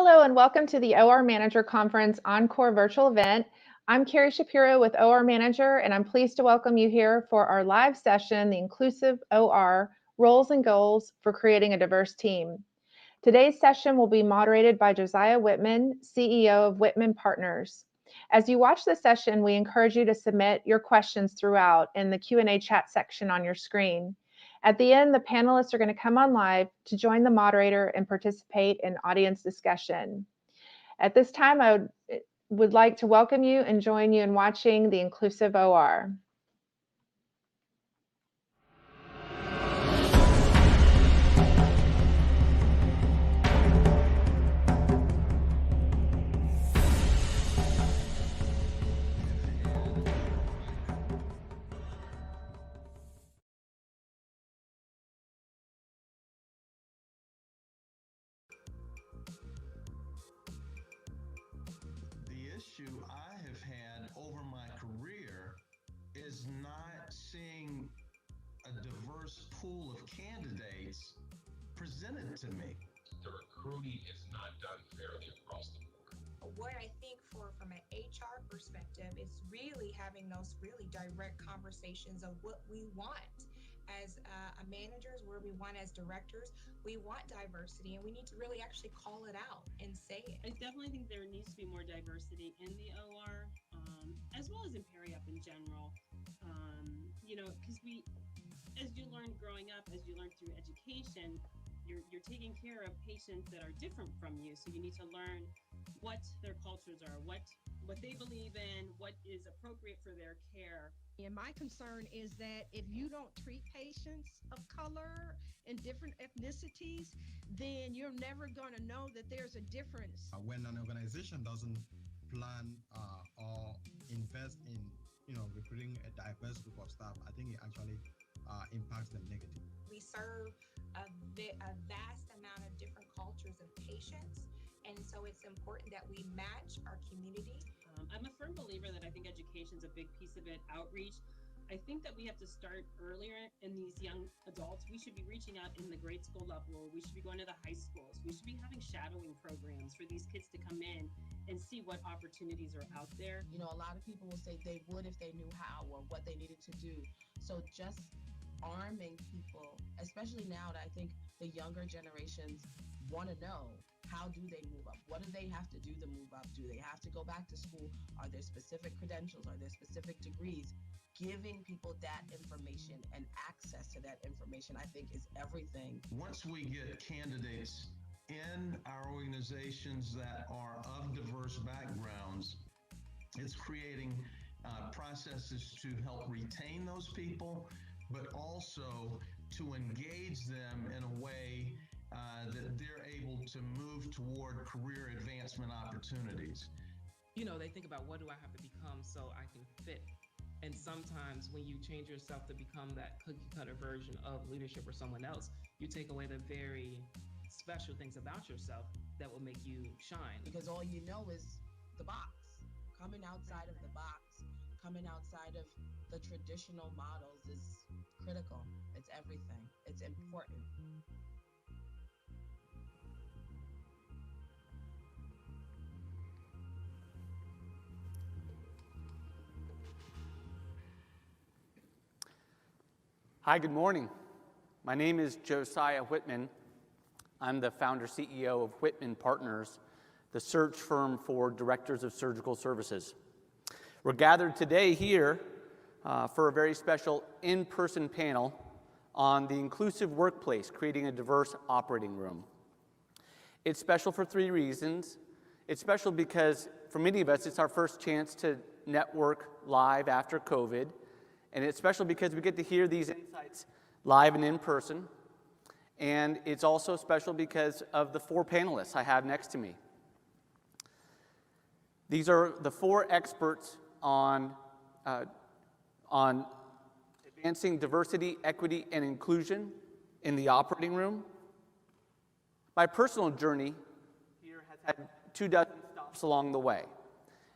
Hello and welcome to the OR Manager Conference Encore virtual event. I'm Carrie Shapiro with OR Manager, and I'm pleased to welcome you here for our live session, The Inclusive OR, Roles and Goals for Creating a Diverse Team. Today's session will be moderated by Josiah Whitman, CEO of Whitman Partners. As you watch the session, we encourage you to submit your questions throughout in the Q&A chat section on your screen. At the end, the panelists are going to come on live to join the moderator and participate in audience discussion. At this time, I would like to welcome you and join you in watching the Inclusive OR. Issue I have had over my career is not seeing a diverse pool of candidates presented to me. The recruiting is not done fairly across the board. What I think from an HR perspective is really having those really direct conversations of what we want as managers, where we want as directors. We want diversity, and we need to really actually call it out and say it. I definitely think there needs to be more diversity in the OR, as well as in PeriUp in general. Because as you learn growing up, as you learn through education, you're taking care of patients that are different from you. So you need to learn what their cultures are, what they believe in, what is appropriate for their care. And my concern is that if you don't treat patients of color and different ethnicities, then you're never going to know that there's a difference. When an organization doesn't plan or invest in, recruiting a diverse group of staff, I think it actually impacts them negatively. We serve a vast amount of different cultures of patients, and so it's important that we match our community. I'm a firm believer that I think education is a big piece of it, outreach. I think that we have to start earlier in these young adults. We should be reaching out in the grade school level. We should be going to the high schools. We should be having shadowing programs for these kids to come in and see what opportunities are out there. A lot of people will say they would if they knew how or what they needed to do. So just arming people, especially now that I think the younger generations want to know, how do they move up? What do they have to do to move up? Do they have to go back to school? Are there specific credentials? Are there specific degrees? Giving people that information and access to that information, I think, is everything. Once we get candidates in our organizations that are of diverse backgrounds, it's creating processes to help retain those people, but also to engage them in a way that they're able to move toward career advancement opportunities. They think about, what do I have to become so I can fit? And sometimes when you change yourself to become that cookie cutter version of leadership or someone else, you take away the very special things about yourself that will make you shine. Because all you know is the box. Coming outside of the box, coming outside of the traditional models is critical. It's everything. It's important. Hi, good morning. My name is Josiah Whitman. I'm the founder CEO of Whitman Partners, the search firm for directors of surgical services. We're gathered today here for a very special in-person panel on the inclusive workplace, creating a diverse operating room. It's special for three reasons. It's special because for many of us, it's our first chance to network live after COVID. And it's special because we get to hear these insights live and in person. And it's also special because of the four panelists I have next to me. These are the four experts on advancing diversity, equity, and inclusion in the operating room. My personal journey here has had 24 stops along the way.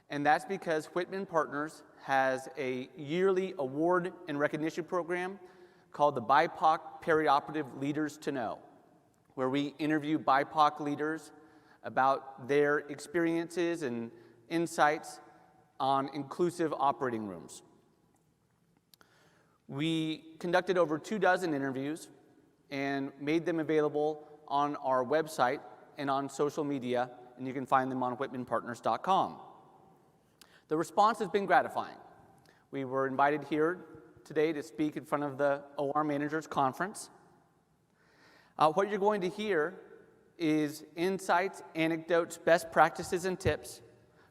And that's because Whitman Partners has a yearly award and recognition program called the BIPOC Perioperative Leaders to Know, where we interview BIPOC leaders about their experiences and insights on inclusive operating rooms. We conducted over 24 interviews and made them available on our website and on social media, and you can find them on whitmanpartners.com. The response has been gratifying. We were invited here today to speak in front of the OR Managers Conference. What you're going to hear is insights, anecdotes, best practices, and tips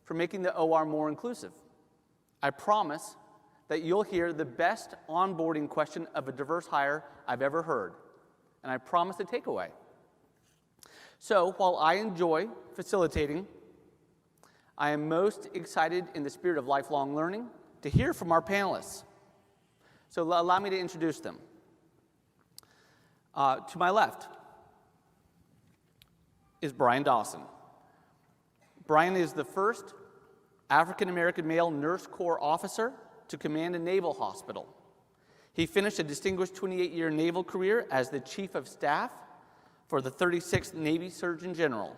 for making the OR more inclusive. I promise that you'll hear the best onboarding question of a diverse hire I've ever heard, and I promise a takeaway. So while I enjoy facilitating, I am most excited in the spirit of lifelong learning to hear from our panelists. So allow me to introduce them. To my left is Brian Dawson. Brian is the first African-American male Nurse Corps officer to command a naval hospital. He finished a distinguished 28-year naval career as the Chief of Staff for the 36th Navy Surgeon General.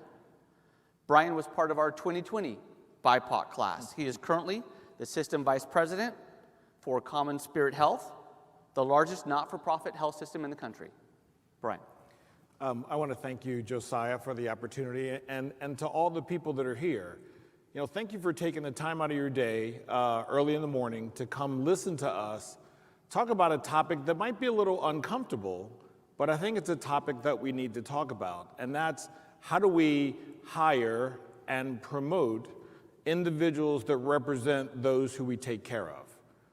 Brian was part of our 2020 BIPOC class. He is currently the System Vice President for Common Spirit Health, the largest not-for-profit health system in the country. Brian. I want to thank you, Josiah, for the opportunity, and to all the people that are here. Thank you for taking the time out of your day early in the morning to come listen to us talk about a topic that might be a little uncomfortable, but I think it's a topic that we need to talk about, and that's how do we hire and promote individuals that represent those who we take care of,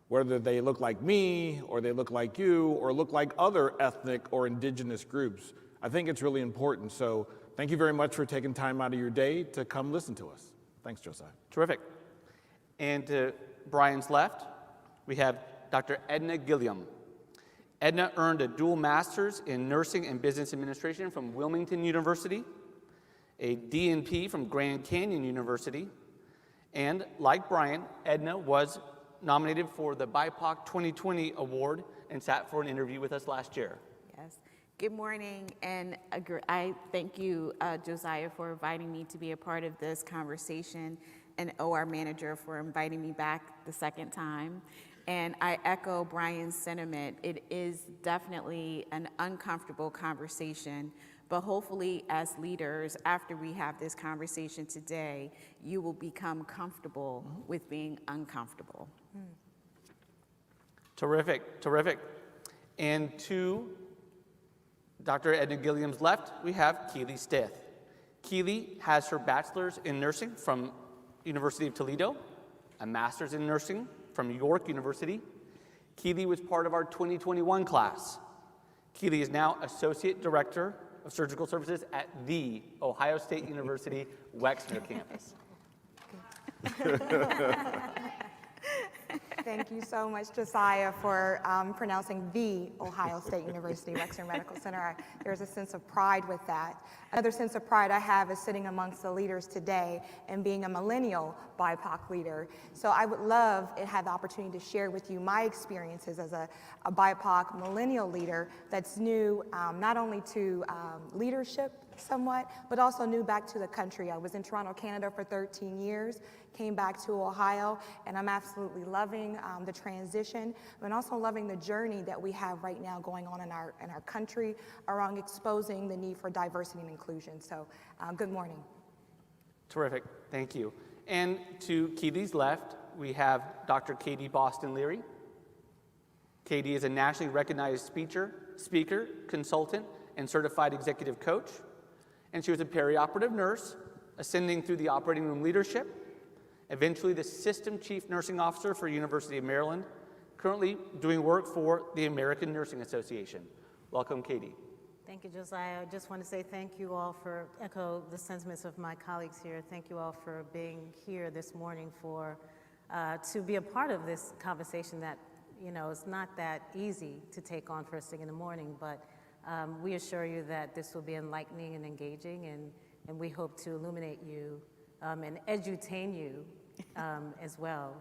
whether they look like me, or they look like you, or look like other ethnic or indigenous groups. I think it's really important. So thank you very much for taking time out of your day to come listen to us. Thanks, Josiah. Terrific. And to Brian's left, we have Dr. Edna Gilliam. Edna earned a dual master's in nursing and business administration from Wilmington University, a DNP from Grand Canyon University, and like Brian, Edna was nominated for the BIPOC 2020 award and sat for an interview with us last year. Yes. Good morning, and I thank you, Josiah, for inviting me to be a part of this conversation, and OR Manager for inviting me back the second time. And I echo Brian's sentiment. It is definitely an uncomfortable conversation, but hopefully as leaders, after we have this conversation today, you will become comfortable with being uncomfortable. Terrific, terrific. And to Dr. Edna Gilliam's left, we have Keely Stith. Keely has her bachelor's in nursing from University of Toledo, a master's in nursing from York University. Keely was part of our 2021 class. Keely is now Associate Director of Surgical Services at the Ohio State University Wexner campus. Thank you so much, Josiah, for pronouncing the Ohio State University Wexner Medical Center. There's a sense of pride with that. Another sense of pride I have is sitting amongst the leaders today and being a millennial BIPOC leader. So I would love to have the opportunity to share with you my experiences as a BIPOC millennial leader that's new not only to leadership somewhat, but also new back to the country. I was in Toronto, Canada for 13 years, came back to Ohio, and I'm absolutely loving the transition, and also loving the journey that we have right now going on in our country around exposing the need for diversity and inclusion. So good morning. Terrific, thank you. And to Keely's left, we have Dr. Katie Boston Leary. Katie is a nationally recognized speaker, consultant, and certified executive coach. And she was a perioperative nurse, ascending through the operating room leadership, eventually the System Chief Nursing Officer for University of Maryland, currently doing work for the American Nursing Association. Welcome, Katie. Thank you, Josiah. I just want to say thank you all for echo the sentiments of my colleagues here. Thank you all for being here this morning to be a part of this conversation that, it's not that easy to take on first thing in the morning, but we assure you that this will be enlightening and engaging, and we hope to illuminate you and edutain you as well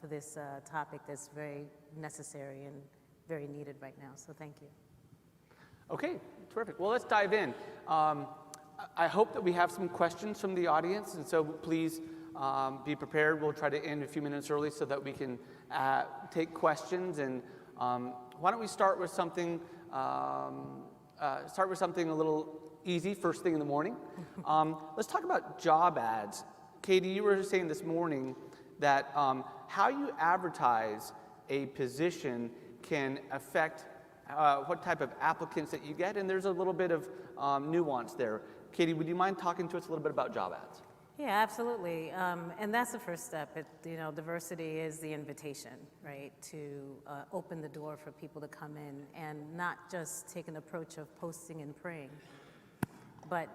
for this topic that's very necessary and very needed right now. So thank you. Okay, terrific. Well, let's dive in. I hope that we have some questions from the audience, and so please be prepared. We'll try to end a few minutes early so that we can take questions. And why don't we start with something a little easy first thing in the morning. Let's talk about job ads. Katie, you were saying this morning that how you advertise a position can affect what type of applicants that you get, and there's a little bit of nuance there. Katie, would you mind talking to us a little bit about job ads? Yeah, absolutely. And that's the first step. Diversity is the invitation, right, to open the door for people to come in and not just take an approach of posting and praying, but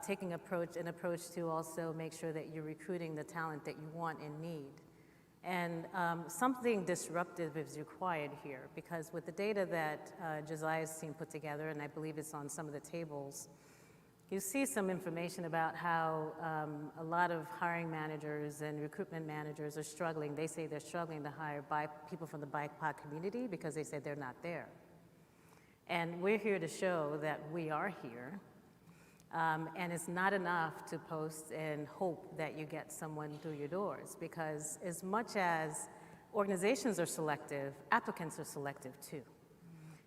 taking an approach to also make sure that you're recruiting the talent that you want and need. And something disruptive is required here, because with the data that Josiah's team put together, and I believe it's on some of the tables, you see some information about how a lot of hiring managers and recruitment managers are struggling. They say they're struggling to hire people from the BIPOC community because they say they're not there. And we're here to show that we are here. And it's not enough to post and hope that you get someone through your doors, because as much as organizations are selective, applicants are selective too.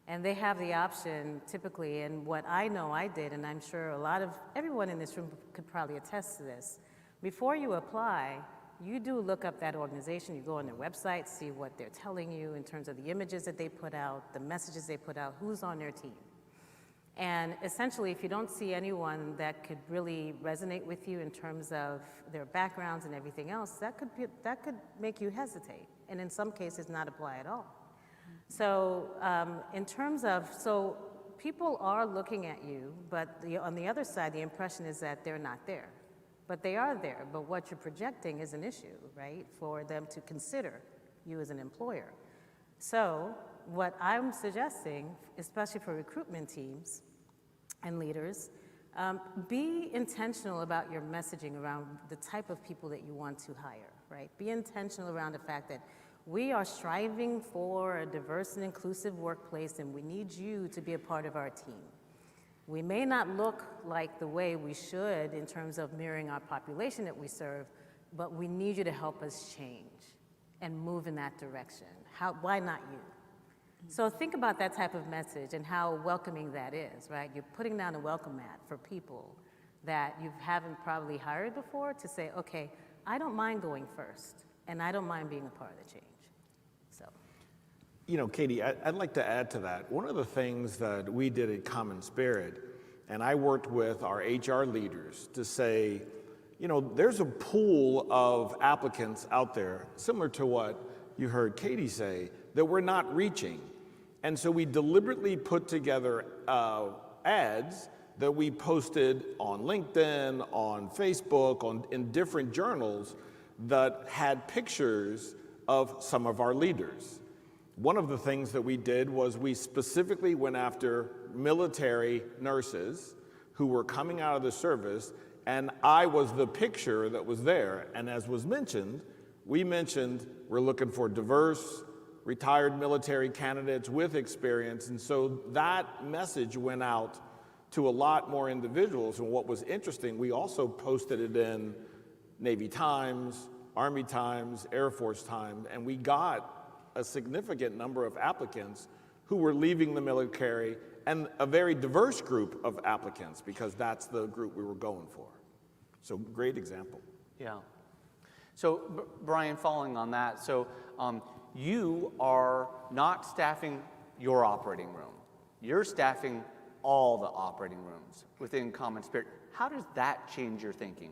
And they have the option typically, and what I know I did, and I'm sure everyone in this room could probably attest to this, before you apply, you do look up that organization, you go on their website, see what they're telling you in terms of the images that they put out, the messages they put out, who's on their team. And essentially, if you don't see anyone that could really resonate with you in terms of their backgrounds and everything else, that could make you hesitate, and in some cases not apply at all. So so people are looking at you, but on the other side, the impression is that they're not there. But they are there, but what you're projecting is an issue, right, for them to consider you as an employer. So what I'm suggesting, especially for recruitment teams and leaders, be intentional about your messaging around the type of people that you want to hire, right? Be intentional around the fact that we are striving for a diverse and inclusive workplace, and we need you to be a part of our team. We may not look like the way we should in terms of mirroring our population that we serve, but we need you to help us change and move in that direction. Why not you? So think about that type of message and how welcoming that is, right? You're putting down a welcome mat for people that you haven't probably hired before to say, okay, I don't mind going first, and I don't mind being a part of the change. Katie, I'd like to add to that. One of the things that we did at Common Spirit, and I worked with our HR leaders to say, there's a pool of applicants out there, similar to what you heard Katie say, that we're not reaching. And so we deliberately put together ads that we posted on LinkedIn, on Facebook, in different journals that had pictures of some of our leaders. One of the things that we did was we specifically went after military nurses who were coming out of the service, and I was the picture that was there. And as was mentioned, we mentioned we're looking for diverse, retired military candidates with experience, and so that message went out to a lot more individuals. And what was interesting, we also posted it in Navy Times, Army Times, Air Force Times, and we got a significant number of applicants who were leaving the military, and a very diverse group of applicants, because that's the group we were going for. So great example. Yeah. So Brian, following on that, so you are not staffing your operating room. You're staffing all the operating rooms within Common Spirit. How does that change your thinking?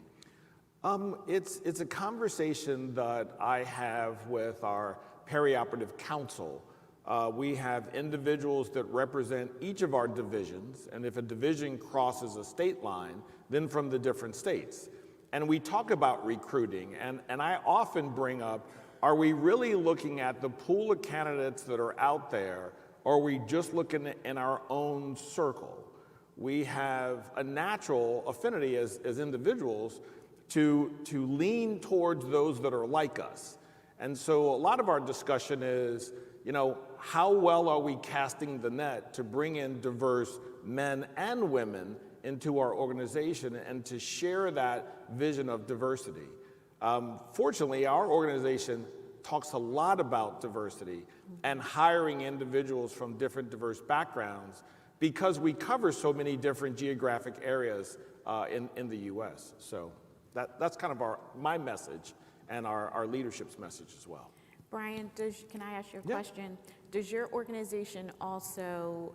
It's a conversation that I have with our perioperative council. We have individuals that represent each of our divisions, and if a division crosses a state line, then from the different states. And we talk about recruiting, and I often bring up, are we really looking at the pool of candidates that are out there, or are we just looking in our own circle? We have a natural affinity as individuals to lean towards those that are like us. And so a lot of our discussion is, how well are we casting the net to bring in diverse men and women into our organization and to share that vision of diversity. Fortunately, our organization talks a lot about diversity and hiring individuals from different diverse backgrounds because we cover so many different geographic areas in the U.S. So that's kind of my message and our leadership's message as well. Brian, can I ask you a Yeah. question? Does your organization also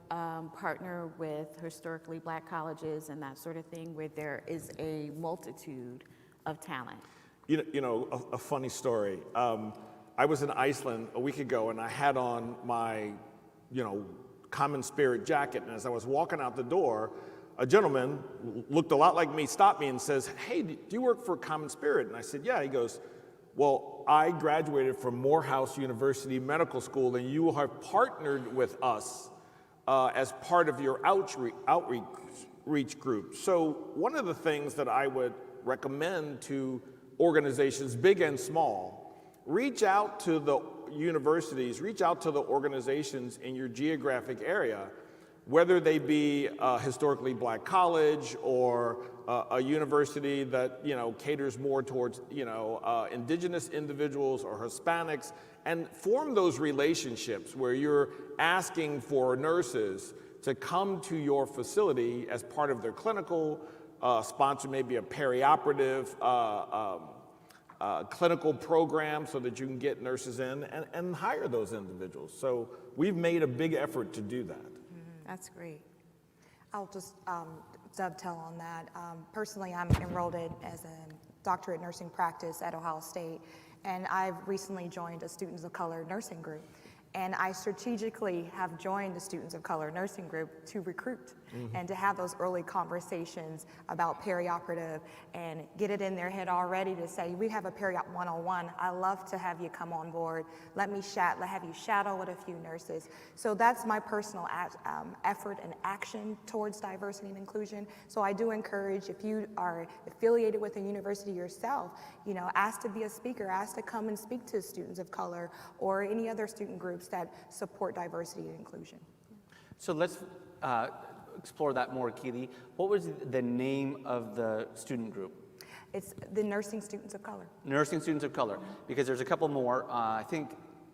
partner with historically black colleges and that sort of thing where there is a multitude of talent? You know, a funny story. I was in Iceland a week ago and I had on my, Common Spirit jacket, and as I was walking out the door, a gentleman looked a lot like me, stopped me and says, "Hey, do you work for Common Spirit?" And I said, "Yeah." He goes, "Well, I graduated from Morehouse University Medical School, and you have partnered with us as part of your outreach group." So one of the things that I would recommend to organizations, big and small, reach out to the universities, reach out to the organizations in your geographic area, whether they be a historically black college or a university that caters more towards indigenous individuals or Hispanics, and form those relationships where you're asking for nurses to come to your facility as part of their clinical, sponsor maybe a perioperative clinical program so that you can get nurses in and hire those individuals. So we've made a big effort to do that. That's great. I'll just dovetail on that. Personally, I'm enrolled as a doctorate nursing practice at Ohio State, and I've recently joined a Students of Color nursing group. And I strategically have joined the Students of Color nursing group to recruit and to have those early conversations about perioperative and get it in their head already to say, we have a periop 101. I love to have you come on board. Let have you shadow with a few nurses. So that's my personal effort and action towards diversity and inclusion. So I do encourage, if you are affiliated with a university yourself, ask to be a speaker, ask to come and speak to students of color or any other student groups that support diversity and inclusion. So let's explore that more, Keely. What was the name of the student group? It's the Nursing Students of Color. Nursing Students of Color, because there's a couple more. I think,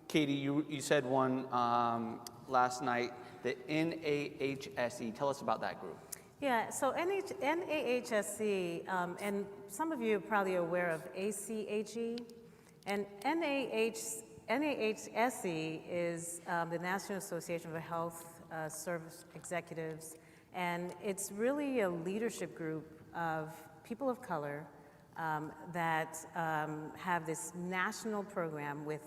Katie, you said one last night, the NAHSE. Tell us about that group. Yeah, so NAHSE, and some of you are probably aware of ACHE, and NAHSE is the National Association of Health Service Executives, and it's really a leadership group of people of color that have this national program with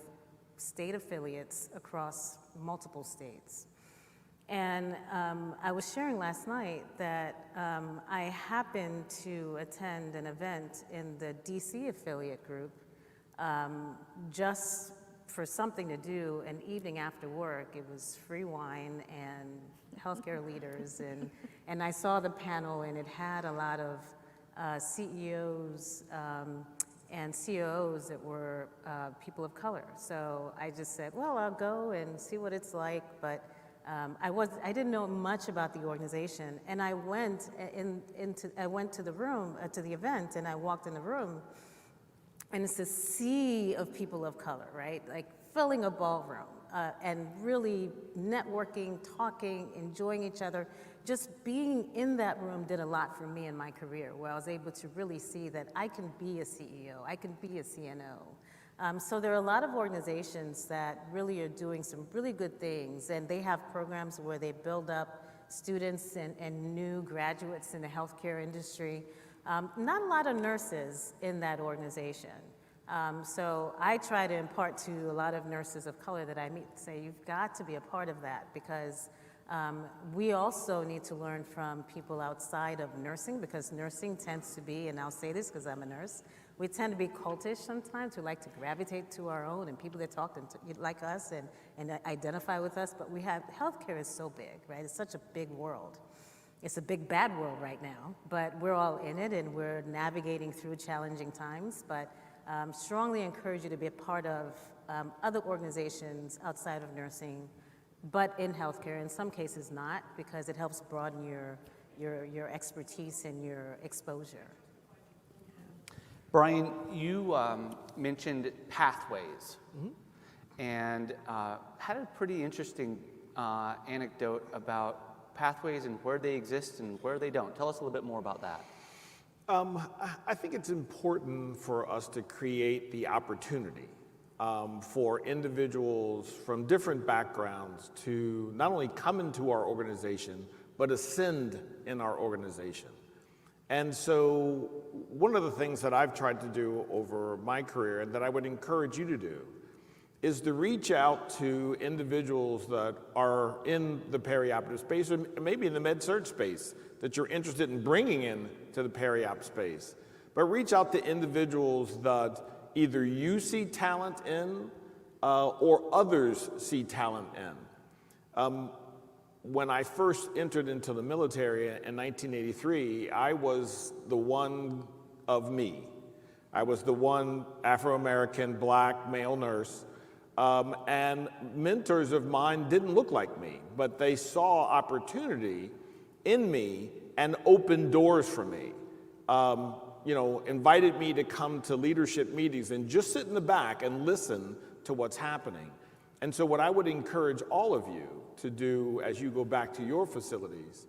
state affiliates across multiple states. And I was sharing last night that I happened to attend an event in the DC affiliate group just for something to do an evening after work. It was free wine and healthcare leaders, and I saw the panel, and it had a lot of CEOs and COOs that were people of color. So I just said, well, I'll go and see what it's like, but I didn't know much about the organization, and I went to the room, to the event, and I walked in the room, and it's a sea of people of color, right? Like filling a ballroom, and really networking, talking, enjoying each other. Just being in that room did a lot for me in my career, where I was able to really see that I can be a CEO, I can be a CNO. So there are a lot of organizations that really are doing some really good things, and they have programs where they build up students and new graduates in the healthcare industry. Not a lot of nurses in that organization. So I try to impart to a lot of nurses of color that I meet, say, you've got to be a part of that, because we also need to learn from people outside of nursing, because nursing tends to be, and I'll say this because I'm a nurse, we tend to be cultish sometimes. We like to gravitate to our own and people that talk like us and identify with us, but healthcare is so big, right? It's such a big world. It's a big bad world right now, but we're all in it and we're navigating through challenging times, but strongly encourage you to be a part of other organizations outside of nursing, but in healthcare, in some cases not, because it helps broaden your expertise and your exposure. Brian, you mentioned pathways, and had a pretty interesting anecdote about pathways and where they exist and where they don't. Tell us a little bit more about that. I think it's important for us to create the opportunity for individuals from different backgrounds to not only come into our organization, but ascend in our organization. And so one of the things that I've tried to do over my career and that I would encourage you to do is to reach out to individuals that are in the perioperative space or maybe in the med-surg space that you're interested in bringing in to the periop space. But reach out to individuals that either you see talent in or others see talent in. When I first entered into the military in 1983, I was the one of me. I was the one Afro-American black male nurse, and mentors of mine didn't look like me, but they saw opportunity in me and opened doors for me. Invited me to come to leadership meetings and just sit in the back and listen to what's happening. And so what I would encourage all of you to do as you go back to your facilities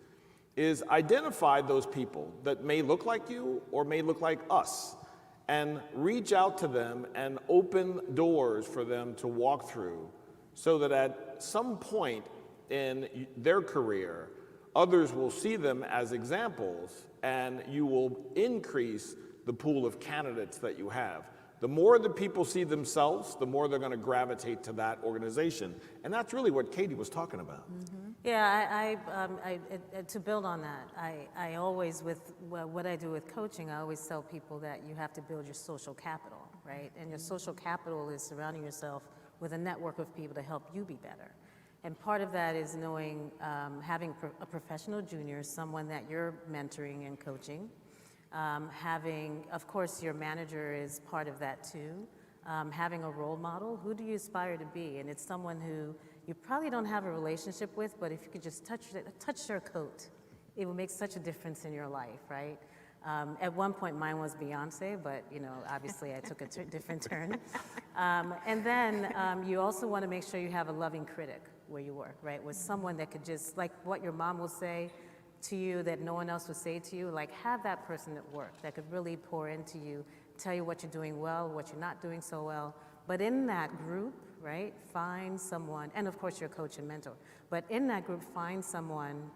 is identify those people that may look like you or may look like us and reach out to them and open doors for them to walk through so that at some point in their career, others will see them as examples and you will increase the pool of candidates that you have. The more the people see themselves, the more they're going to gravitate to that organization. And that's really what Katie was talking about. Yeah, to build on that, I always, with what I do with coaching, I always tell people that you have to build your social capital, right? And your social capital is surrounding yourself with a network of people to help you be better. And part of that is knowing, having a professional junior, someone that you're mentoring and coaching. Having, of course, your manager is part of that too. Having a role model, who do you aspire to be? And it's someone who you probably don't have a relationship with, but if you could just touch their coat, it will make such a difference in your life, right? At one point, mine was Beyonce, but obviously I took a different turn. And then you also want to make sure you have a loving critic where you work, right? With someone that could just, like what your mom will say to you that no one else would say to you, like have that person at work that could really pour into you, tell you what you're doing well, what you're not doing so well. But in that group, right, find someone, and of course your coach and mentor, but in that group, find someone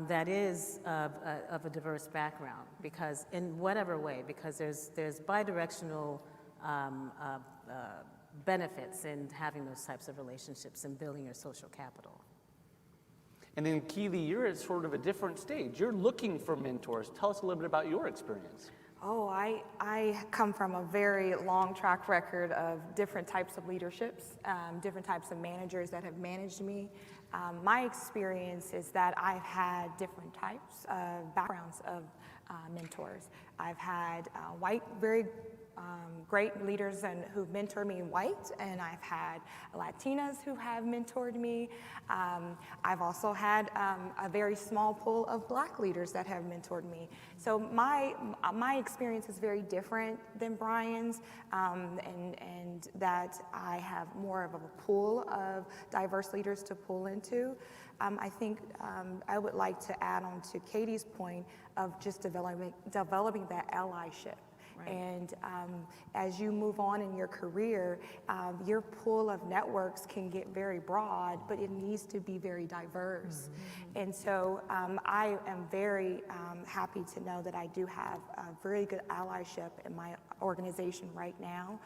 that is of a diverse background, because in whatever way, because there's bidirectional benefits in having those types of relationships and building your social capital. And then Keely, you're at sort of a different stage. You're looking for mentors. Tell us a little bit about your experience. Oh, I come from a very long track record of different types of leaderships, different types of managers that have managed me. My experience is that I've had different types of backgrounds of mentors. I've had white, very great leaders who've mentored me in white, and I've had Latinas who have mentored me. I've also had a very small pool of black leaders that have mentored me. So my experience is very different than Brian's, and that I have more of a pool of diverse leaders to pull into. I think I would like to add on to Katie's point of just developing that allyship. Right. And as you move on in your career, your pool of networks can get very broad, but it needs to be very diverse. Mm-hmm. And so I am very happy to know that I do have a very good allyship in my organization right now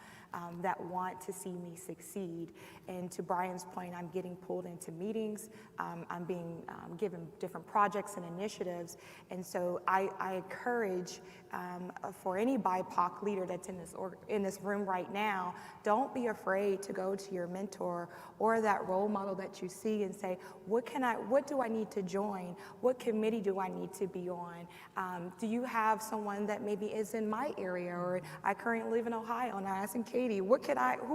that want to see me succeed. And to Brian's point, I'm getting pulled into meetings. I'm being given different projects and initiatives. And so I encourage for any BIPOC leader that's in this room right now, don't be afraid to go to your mentor or that role model that you see and say, what do I need to join? What committee do I need to be on? Do you have someone that maybe is in my area? Or I currently live in Ohio, and I'm asking Katie, who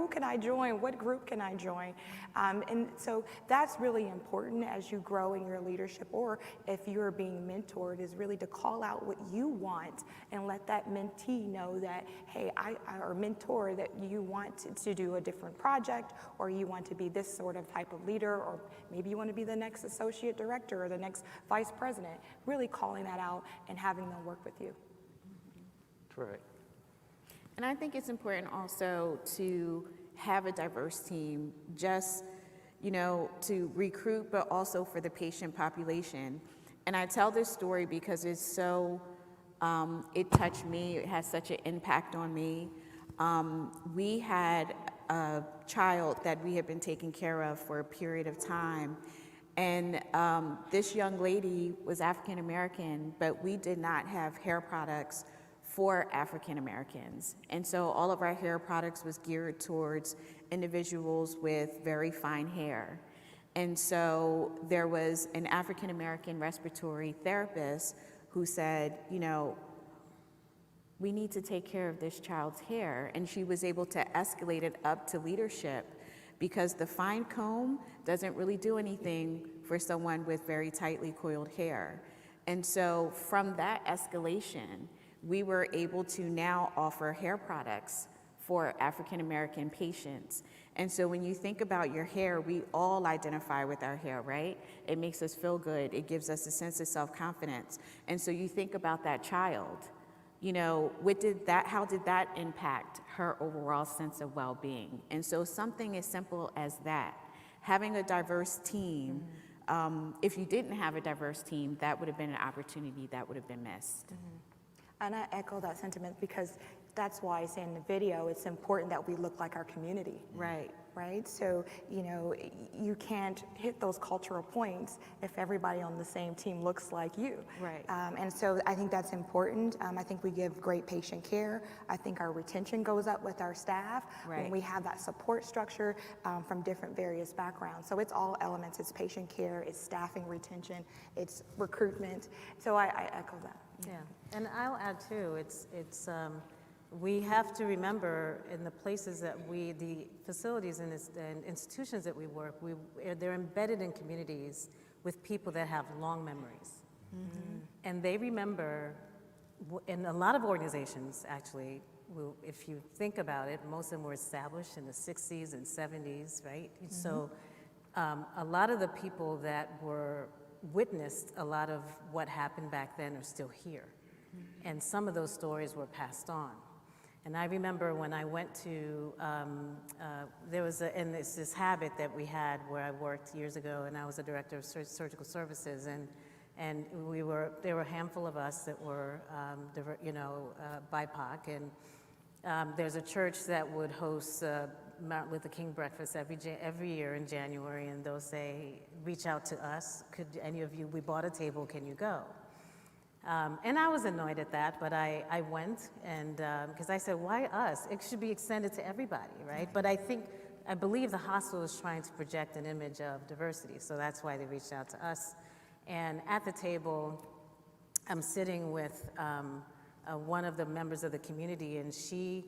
can I join? What group can I join? And so that's really important as you grow in your leadership, or if you're being mentored, is really to call out what you want and let that mentee know that, hey, or mentor, that you want to do a different project, or you want to be this sort of type of leader, or maybe you want to be the next associate director or the next vice president. Really calling that out and having them work with you. Terrific. And I think it's important also to have a diverse team, just, to recruit, but also for the patient population. And I tell this story because it's so, it touched me, it has such an impact on me. We had a child that we had been taking care of for a period of time. And this young lady was African American, but we did not have hair products for African Americans. And so all of our hair products was geared towards individuals with very fine hair. And so there was an African American respiratory therapist who said, we need to take care of this child's hair. And she was able to escalate it up to leadership, because the fine comb doesn't really do anything for someone with very tightly coiled hair. And so from that escalation, we were able to now offer hair products for African American patients. And so when you think about your hair, we all identify with our hair, right? It makes us feel good. It gives us a sense of self-confidence. And so you think about that child, how did that impact her overall sense of well-being? And so something as simple as that, having a diverse team, if you didn't have a diverse team, that would have been an opportunity that would have been missed. And I echo that sentiment, because that's why I say in the video, it's important that we look like our community. Right. Right? So, you can't hit those cultural points if everybody on the same team looks like you. Right. And so I think that's important. I think we give great patient care. I think our retention goes up with our staff when we have that support structure from different various backgrounds. So it's all elements. It's patient care, it's staffing, retention, it's recruitment. So I echo that. Yeah, and I'll add too, we have to remember in the places that the facilities and institutions that we work, they're embedded in communities with people that have long memories. Mm-hmm. And they remember, in a lot of organizations actually, if you think about it, most of them were established in the 60s and 70s, right? Mm-hmm. So a lot of the people that witnessed a lot of what happened back then are still here. Mm-hmm. And some of those stories were passed on. And I remember when I went to, there was this habit that we had where I worked years ago, and I was a director of surgical services, and there were a handful of us that were, BIPOC, and there's a church that would host Martin Luther King breakfast every year in January, and they'll say, reach out to us, could any of you, we bought a table, can you go? And I was annoyed at that, but I went, and because I said, why us? It should be extended to everybody, right? But I believe the hospital is trying to project an image of diversity, so that's why they reached out to us. And at the table, I'm sitting with one of the members of the community, and she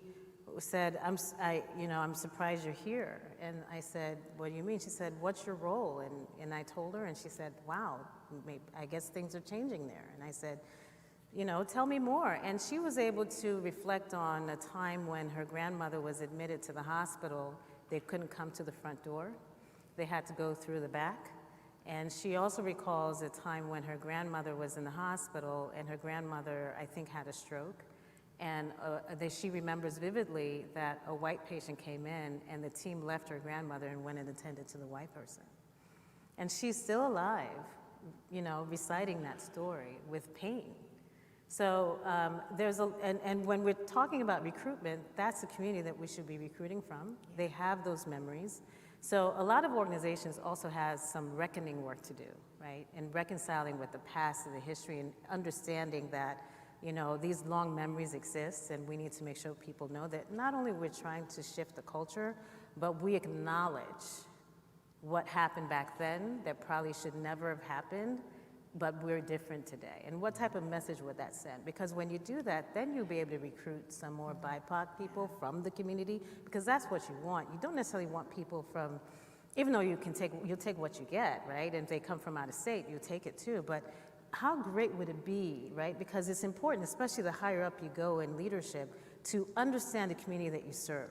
said, I'm surprised you're here. And I said, what do you mean? She said, what's your role? And I told her, and she said, wow, I guess things are changing there. And I said, tell me more. And she was able to reflect on a time when her grandmother was admitted to the hospital. They couldn't come to the front door. They had to go through the back. And she also recalls a time when her grandmother was in the hospital, and her grandmother, I think, had a stroke. And she remembers vividly that a white patient came in, and the team left her grandmother and went and attended to the white person. And she's still alive, reciting that story with pain. So and when we're talking about recruitment, that's the community that we should be recruiting from. They have those memories. So a lot of organizations also has some reckoning work to do, right? And reconciling with the past and the history, and understanding that these long memories exist, and we need to make sure people know that not only we're trying to shift the culture, but we acknowledge what happened back then that probably should never have happened, but we're different today. And what type of message would that send? Because when you do that, then you'll be able to recruit some more BIPOC people from the community, because that's what you want. You don't necessarily want people from, even though you'll take what you get, right? And if they come from out of state, you'll take it too. But how great would it be, right? Because it's important, especially the higher up you go in leadership, to understand the community that you serve.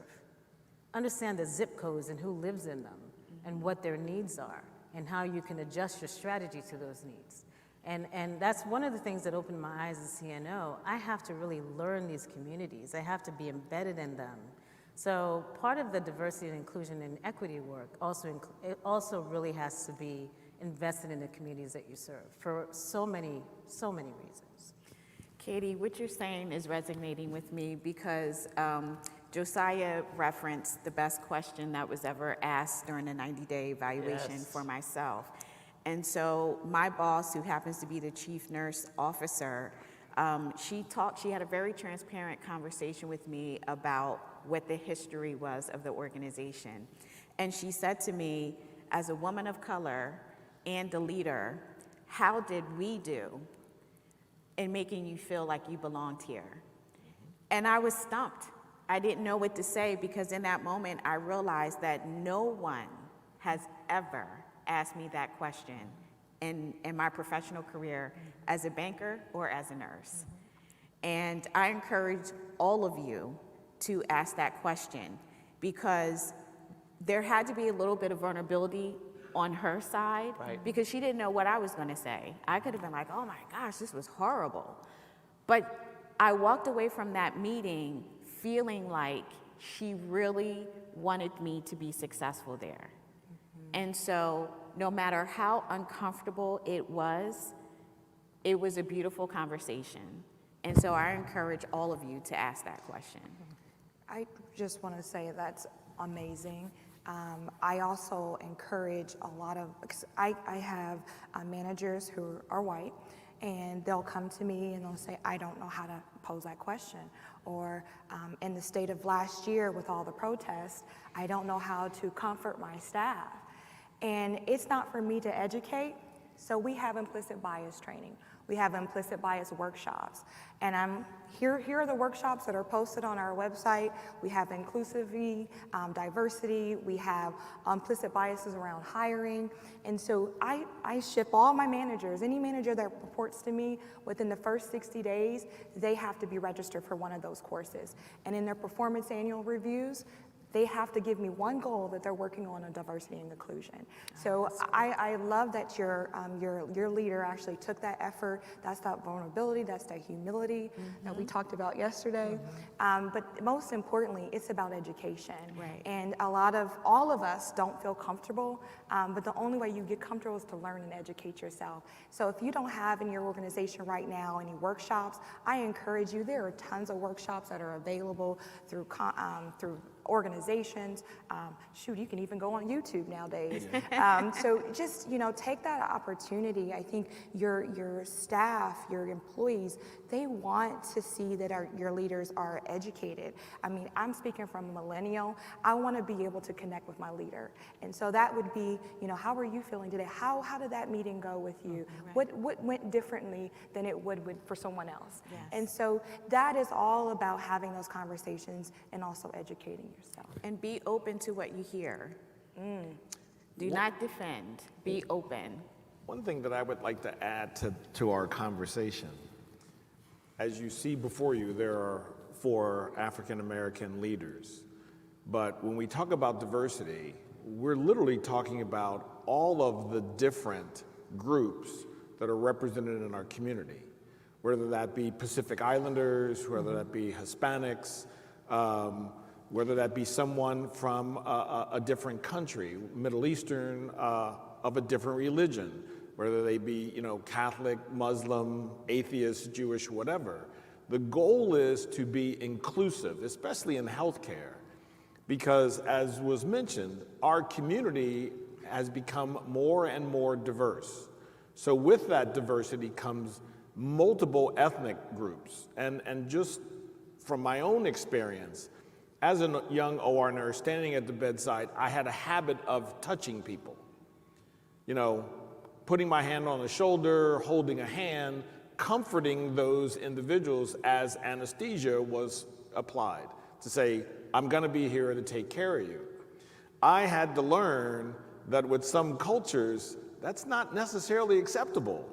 Understand the zip codes and who lives in them and what their needs are and how you can adjust your strategy to those needs. And that's one of the things that opened my eyes as CNO. I have to really learn these communities. I have to be embedded in them. So part of the diversity and inclusion and equity work also really has to be invested in the communities that you serve for so many reasons. Katie, what you're saying is resonating with me because Josiah referenced the best question that was ever asked during the 90-day evaluation for myself. And so my boss, who happens to be the chief nurse officer, she had a very transparent conversation with me about what the history was of the organization. And she said to me, as a woman of color and a leader, how did we do in making you feel like you belonged here? And I was stumped. I didn't know what to say because in that moment I realized that no one has ever asked me that question in my professional career as a banker or as a nurse. And I encourage all of you to ask that question because there had to be a little bit of vulnerability on her side because she didn't know what I was going to say. I could have been like, oh my gosh, this was horrible. But I walked away from that meeting feeling like she really wanted me to be successful there. And so no matter how uncomfortable it was a beautiful conversation. And so I encourage all of you to ask that question. I just want to say that's amazing. I also encourage a lot of, I have managers who are white, and they'll come to me and they'll say, I don't know how to pose that question. Or in the state of last year with all the protests, I don't know how to comfort my staff. And it's not for me to educate, so we have implicit bias training. We have implicit bias workshops. And here are the workshops that are posted on our website. We have inclusivity, diversity, we have implicit biases around hiring. And so I ship all my managers, any manager that reports to me within the first 60 days, they have to be registered for one of those courses. And in their performance annual reviews, they have to give me one goal that they're working on diversity and inclusion. So I love that your leader actually took that effort. That's that vulnerability, that's that humility that we talked about yesterday. But most importantly, it's about education. And all of us don't feel comfortable, but the only way you get comfortable is to learn and educate yourself. So if you don't have in your organization right now any workshops, I encourage you, there are tons of workshops that are available through organizations. Shoot, you can even go on YouTube nowadays. So just, take that opportunity. I think your staff, your employees, they want to see that your leaders are educated. I mean, I'm speaking from a millennial. I want to be able to connect with my leader. And so that would be, how are you feeling today? How did that meeting go with you? What went differently than it would for someone else? And so that is all about having those conversations and also educating yourself. And be open to what you hear. Do not defend, be open. One thing that I would like to add to our conversation, as you see before you, there are 4 African American leaders. But when we talk about diversity, we're literally talking about all of the different groups that are represented in our community, whether that be Pacific Islanders, whether that be Hispanics, whether that be someone from a different country, Middle Eastern, of a different religion, whether they be, Catholic, Muslim, atheist, Jewish, whatever. The goal is to be inclusive, especially in healthcare, because as was mentioned, our community has become more and more diverse. So with that diversity comes multiple ethnic groups. And just from my own experience, as a young OR nurse standing at the bedside, I had a habit of touching people. putting my hand on the shoulder, holding a hand, comforting those individuals as anesthesia was applied to say, I'm going to be here to take care of you. I had to learn that with some cultures, that's not necessarily acceptable.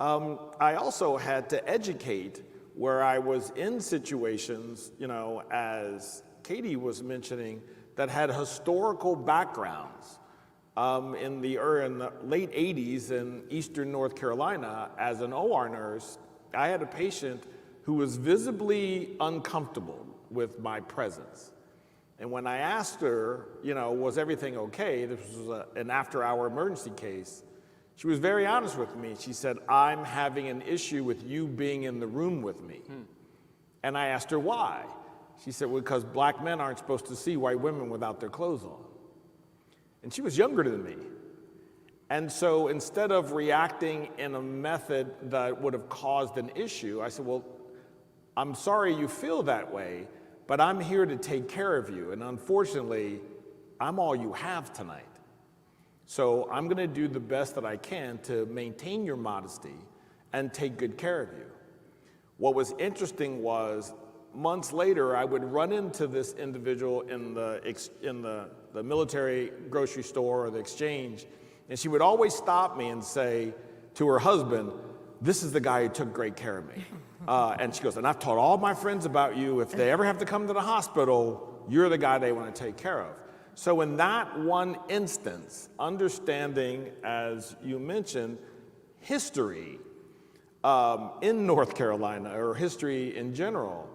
I also had to educate where I was in situations, as Katie was mentioning, that had historical backgrounds. In the late 80s in Eastern North Carolina, as an OR nurse, I had a patient who was visibly uncomfortable with my presence. And when I asked her, was everything okay? This was an after-hour emergency case. She was very honest with me. She said, I'm having an issue with you being in the room with me. And I asked her why. She said, well, because black men aren't supposed to see white women without their clothes on. And she was younger than me. And so instead of reacting in a method that would have caused an issue, I said, well, I'm sorry you feel that way, but I'm here to take care of you. And unfortunately, I'm all you have tonight. So I'm going to do the best that I can to maintain your modesty and take good care of you. What was interesting was months later, I would run into this individual in the military grocery store or the exchange, and she would always stop me and say to her husband, this is the guy who took great care of me. And she goes, and I've taught all my friends about you. If they ever have to come to the hospital, you're the guy they want to take care of. So in that one instance, understanding, as you mentioned, history in North Carolina, or history in general,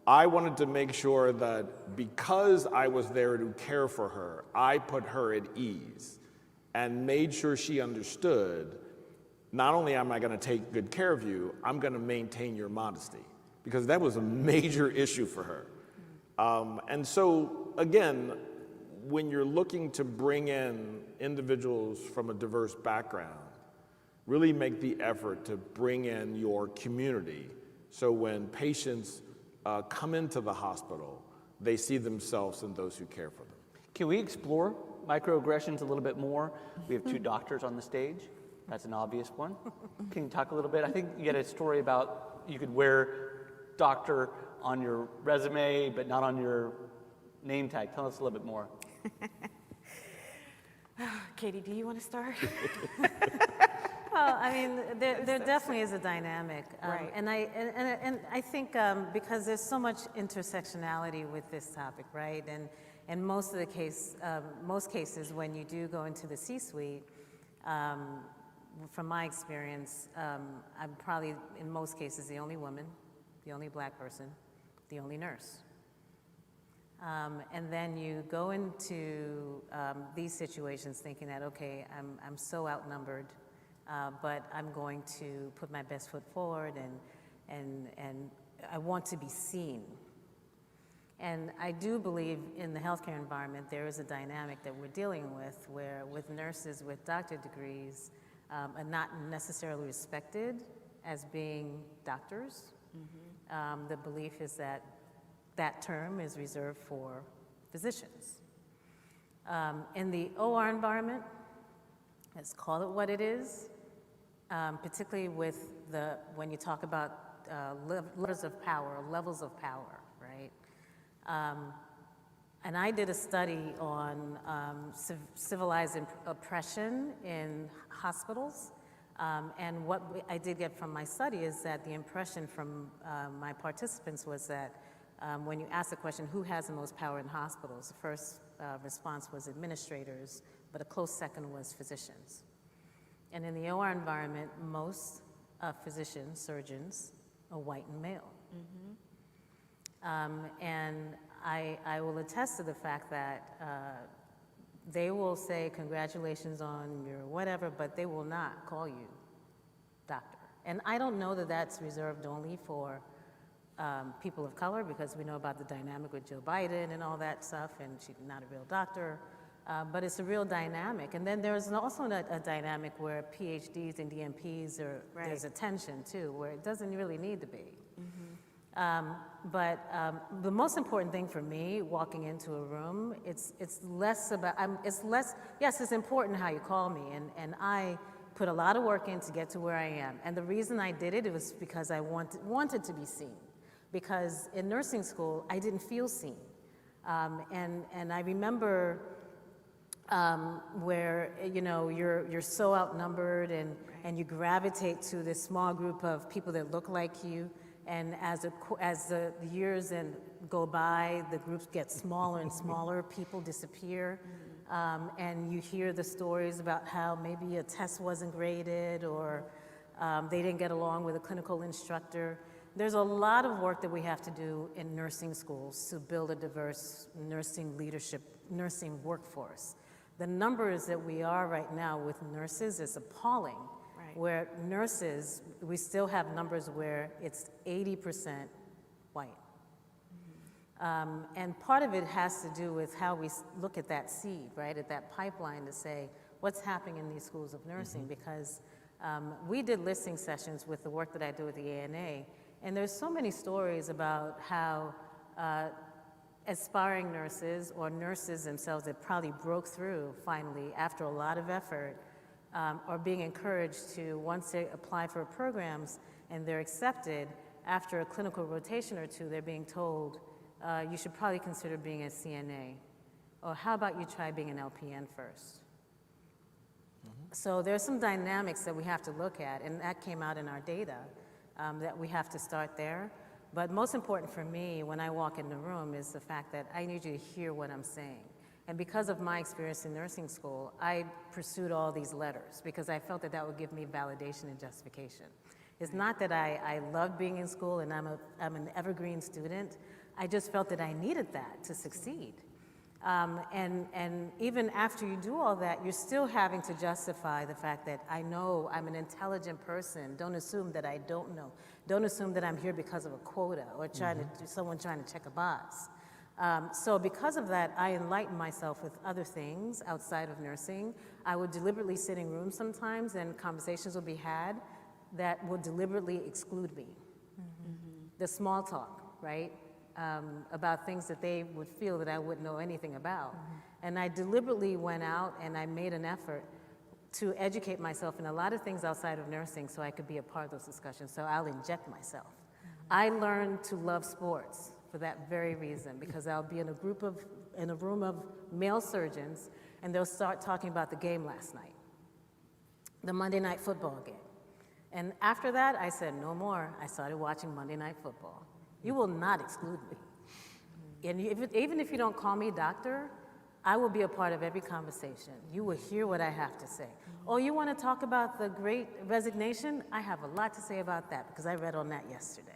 I wanted to make sure that because I was there to care for her, I put her at ease and made sure she understood, not only am I going to take good care of you, I'm going to maintain your modesty, because that was a major issue for her. And so, again, when you're looking to bring in individuals from a diverse background, really make the effort to bring in your community, so when patients come into the hospital, they see themselves in those who care for them. Can we explore microaggressions a little bit more? We have two doctors on the stage. That's an obvious one. Can you talk a little bit? I think you had a story about you could wear doctor on your resume, but not on your name tag. Tell us a little bit more. Katie, do you want to start? Well, I mean, there definitely is a dynamic, Right. and I think because there's so much intersectionality with this topic, right? And most cases when you do go into the C-suite, from my experience, I'm probably in most cases the only woman, the only black person, the only nurse. And then you go into these situations thinking that, okay, I'm so outnumbered, but I'm going to put my best foot forward, and I want to be seen. And I do believe in the healthcare environment there is a dynamic that we're dealing with, where with nurses with doctorate degrees are not necessarily respected as being doctors. The belief is that that term is reserved for physicians. In the OR environment, let's call it what it is, particularly with when you talk about levels of power, right? And I did a study on civilized oppression in hospitals. And what I did get from my study is that the impression from my participants was that when you ask the question, who has the most power in hospitals, the first response was administrators, but a close second was physicians. And in the OR environment, most physicians, surgeons, are white and male. And I will attest to the fact that they will say congratulations on your whatever, but they will not call you doctor. And I don't know that that's reserved only for people of color, because we know about the dynamic with Joe Biden and all that stuff, and she's not a real doctor, but it's a real dynamic. And then there's also a dynamic where PhDs and DMPs there's a tension too, where it doesn't really need to be. But the most important thing for me walking into a room, it's less about, yes, it's important how you call me, and I put a lot of work in to get to where I am. And the reason I did it, it was because I wanted to be seen. Because in nursing school, I didn't feel seen. And I remember where, you know, you're so outnumbered and you gravitate to this small group of people that look like you. And as the years go by, the groups get smaller and smaller, people disappear. And you hear the stories about how maybe a test wasn't graded or they didn't get along with a clinical instructor. There's a lot of work that we have to do in nursing schools to build a diverse nursing leadership, nursing workforce. The numbers that we are right now with nurses is appalling. Right. Where nurses, we still have numbers where it's 80% white. And part of it has to do with how we look at that seed, right, at that pipeline to say, what's happening in these schools of nursing? Because we did listening sessions with the work that I do with the ANA, and there's so many stories about how aspiring nurses or nurses themselves that probably broke through finally after a lot of effort are being encouraged to, once they apply for programs and they're accepted, after a clinical rotation or two, they're being told, you should probably consider being a CNA. Or how about you try being an LPN first? So there's some dynamics that we have to look at, and that came out in our data, that we have to start there. But most important for me when I walk in the room is the fact that I need you to hear what I'm saying. And because of my experience in nursing school, I pursued all these letters because I felt that that would give me validation and justification. It's not that I love being in school and I'm an evergreen student. I just felt that I needed that to succeed. And even after you do all that, you're still having to justify the fact that I know I'm an intelligent person. Don't assume that I don't know. Don't assume that I'm here because of a quota or someone trying to check a box. So because of that, I enlighten myself with other things outside of nursing. I would deliberately sit in rooms sometimes and conversations will be had that will deliberately exclude me. The small talk, right? About things that they would feel that I wouldn't know anything about. And I deliberately went out and I made an effort to educate myself in a lot of things outside of nursing so I could be a part of those discussions. So I'll inject myself. I learned to love sports for that very reason, because I'll be in a room of male surgeons and they'll start talking about the game last night, the Monday Night Football game. And after that, I said, no more. I started watching Monday Night Football. You will not exclude me. And even if you don't call me doctor, I will be a part of every conversation. You will hear what I have to say. Oh, you want to talk about the Great Resignation? I have a lot to say about that because I read on that yesterday.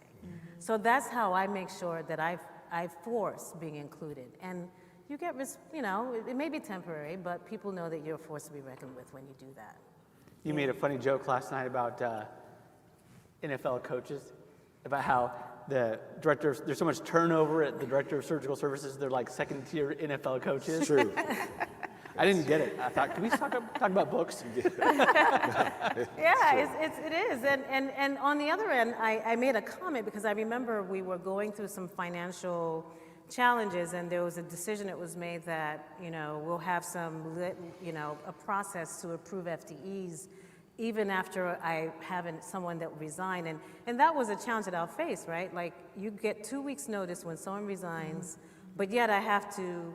So that's how I make sure that I force being included. And you get, you know, it may be temporary, but people know that you're a force to be reckoned with when you do that. You made a funny joke last night about NFL coaches, about how there's so much turnover at the director of surgical services, they're like second-tier NFL coaches. True. I didn't get it. I thought, can we talk about books? Yeah, it is. And on the other end, I made a comment because I remember we were going through some financial challenges and there was a decision that was made that, you know, we'll have a process to approve FTEs even after I have someone that resign. And that was a challenge that I'll face, right? Like, you get 2 weeks notice when someone resigns, but yet I have to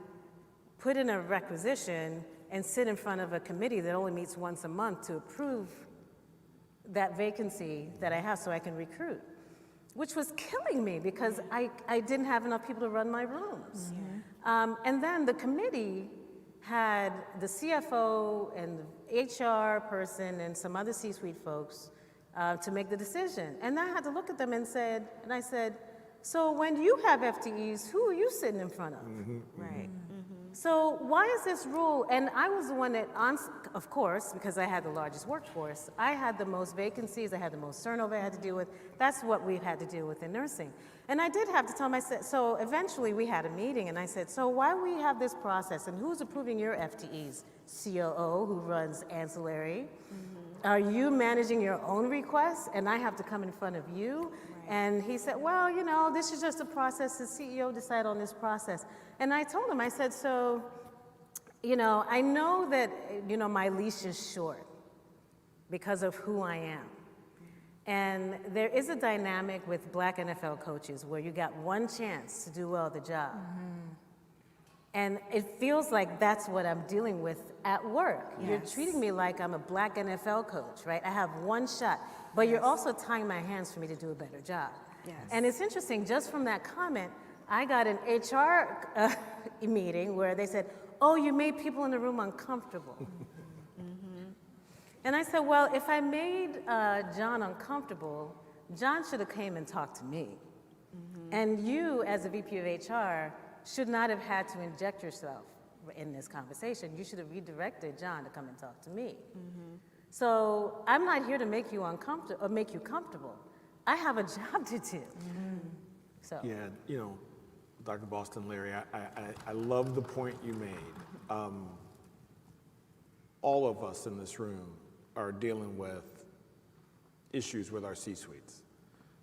put in a requisition and sit in front of a committee that only meets once a month to approve that vacancy that I have so I can recruit, which was killing me because I didn't have enough people to run my rooms. And then the committee had the CFO and the HR person and some other C-suite folks to make the decision. And I had to look at them and I said, so when you have FTEs, who are you sitting in front of? Right. So why is this rule? And I was the one that, of course, because I had the largest workforce, I had the most vacancies, I had the most turnover I had to deal with. That's what we've had to deal with in nursing. And I did have to tell them, I said, so eventually we had a meeting and I said, so why we have this process and who's approving your FTEs? COO, who runs ancillary. Are you managing your own requests and I have to come in front of you? And he said, well, you know, this is just a process. The CEO decided on this process. And I told him, I said, so, you know, I know that, you know, my leash is short. because of who I am. And there is a dynamic with Black NFL coaches where you got one chance to do well the job. And it feels like that's what I'm dealing with at work. You're treating me like I'm a Black NFL coach, right? I have one shot, but you're also tying my hands for me to do a better job. And it's interesting, just from that comment, I got an HR meeting where they said, oh, you made people in the room uncomfortable. And I said, well, if I made John uncomfortable, John should have came and talked to me. And you, as a VP of HR, should not have had to inject yourself in this conversation. You should have redirected John to come and talk to me. So I'm not here to make you uncomfortable or make you comfortable. I have a job to do. So Yeah, you know, Dr. Boston, Larry, I love the point you made. All of us in this room are dealing with issues with our C-suites.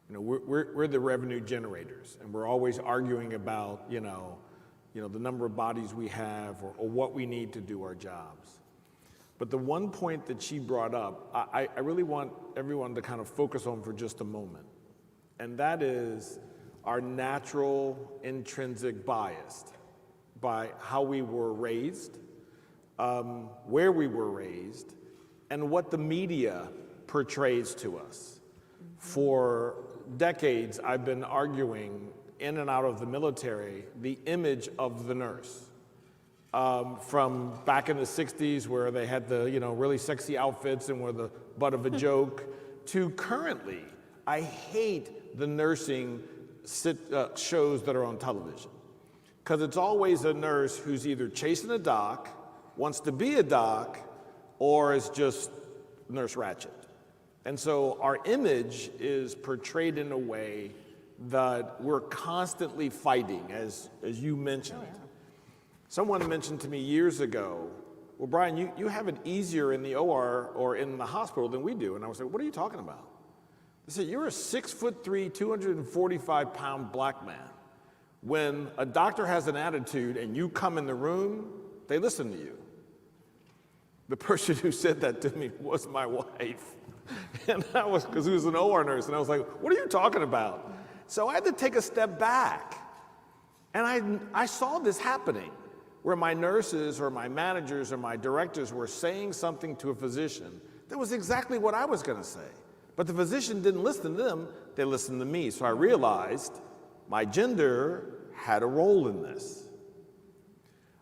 You know, we're the revenue generators, and we're always arguing about, you know, the number of bodies we have or what we need to do our jobs. But the one point that she brought up, I really want everyone to kind of focus on for just a moment, and that is our natural intrinsic bias by how we were raised, where we were raised, and what the media portrays to us. For decades, I've been arguing in and out of the military the image of the nurse. From back in the 60s where they had the really sexy outfits and were the butt of a joke, to currently, I hate the nursing shows that are on television. Because it's always a nurse who's either chasing a doc, wants to be a doc, or is just Nurse Ratched. And so our image is portrayed in a way that we're constantly fighting, as you mentioned. Someone mentioned to me years ago, well, Brian, you have it easier in the OR or in the hospital than we do. And I was like, what are you talking about? They said, you're a 6'3", 245-pound black man. When a doctor has an attitude and you come in the room, they listen to you. The person who said that to me was my wife. And that was because he was an OR nurse. And I was like, what are you talking about? So I had to take a step back. And I saw this happening, where my nurses or my managers or my directors were saying something to a physician that was exactly what I was going to say. But the physician didn't listen to them, they listened to me. So I realized my gender had a role in this.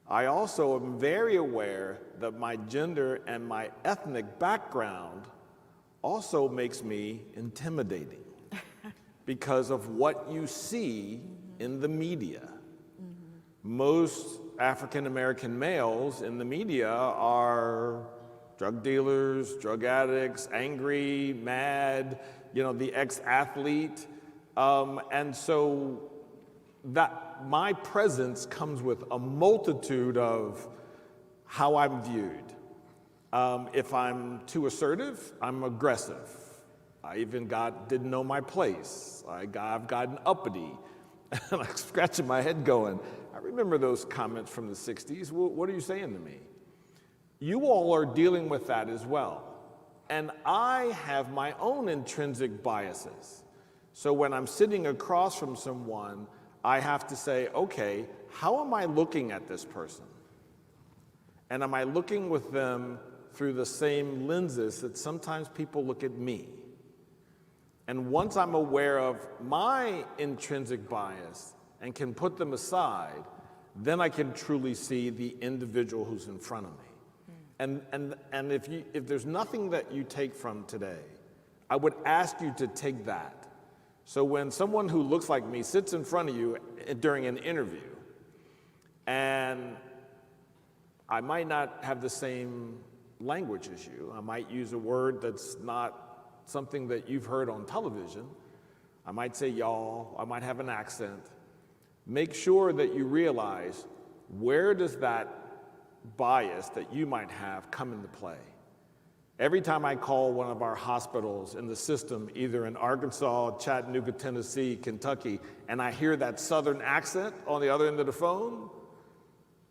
I also am very aware that my gender and my ethnic background also makes me intimidating because of what you see in the media. Most African American males in the media are drug dealers, drug addicts, angry, mad, the ex-athlete. And so that my presence comes with a multitude of how I'm viewed. If I'm too assertive, I'm aggressive. I even didn't know my place. I've gotten uppity. And I'm scratching my head going, I remember those comments from the 60s. What are you saying to me? You all are dealing with that as well. And I have my own intrinsic biases. So when I'm sitting across from someone, I have to say, okay, how am I looking at this person? And am I looking with them through the same lenses that sometimes people look at me? And once I'm aware of my intrinsic bias and can put them aside, then I can truly see the individual who's in front of me. And if there's nothing that you take from today, I would ask you to take that. So when someone who looks like me sits in front of you during an interview, and I might not have the same language as you, I might use a word that's not something that you've heard on television, I might say y'all, I might have an accent. Make sure that you realize, where does that bias that you might have come into play? Every time I call one of our hospitals in the system, either in Arkansas, Chattanooga, Tennessee, Kentucky, and I hear that Southern accent on the other end of the phone,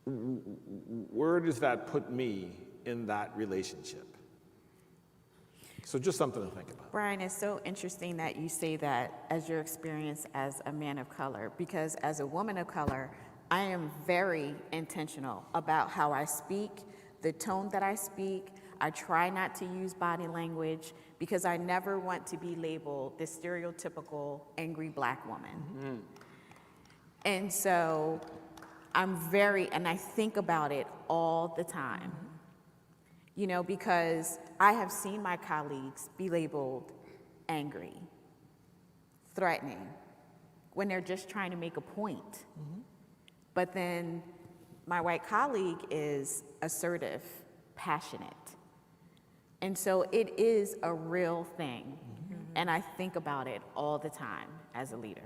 where does that put me in that relationship? So just something to think about. Brian, it's so interesting that you say that as your experience as a man of color, because as a woman of color, I am very intentional about how I speak, the tone that I speak. I try not to use body language because I never want to be labeled the stereotypical angry Black woman. And so and I think about it all the time. You know, because I have seen my colleagues be labeled angry, threatening, when they're just trying to make a point. But then my white colleague is assertive, passionate. And so it is a real thing. And I think about it all the time as a leader.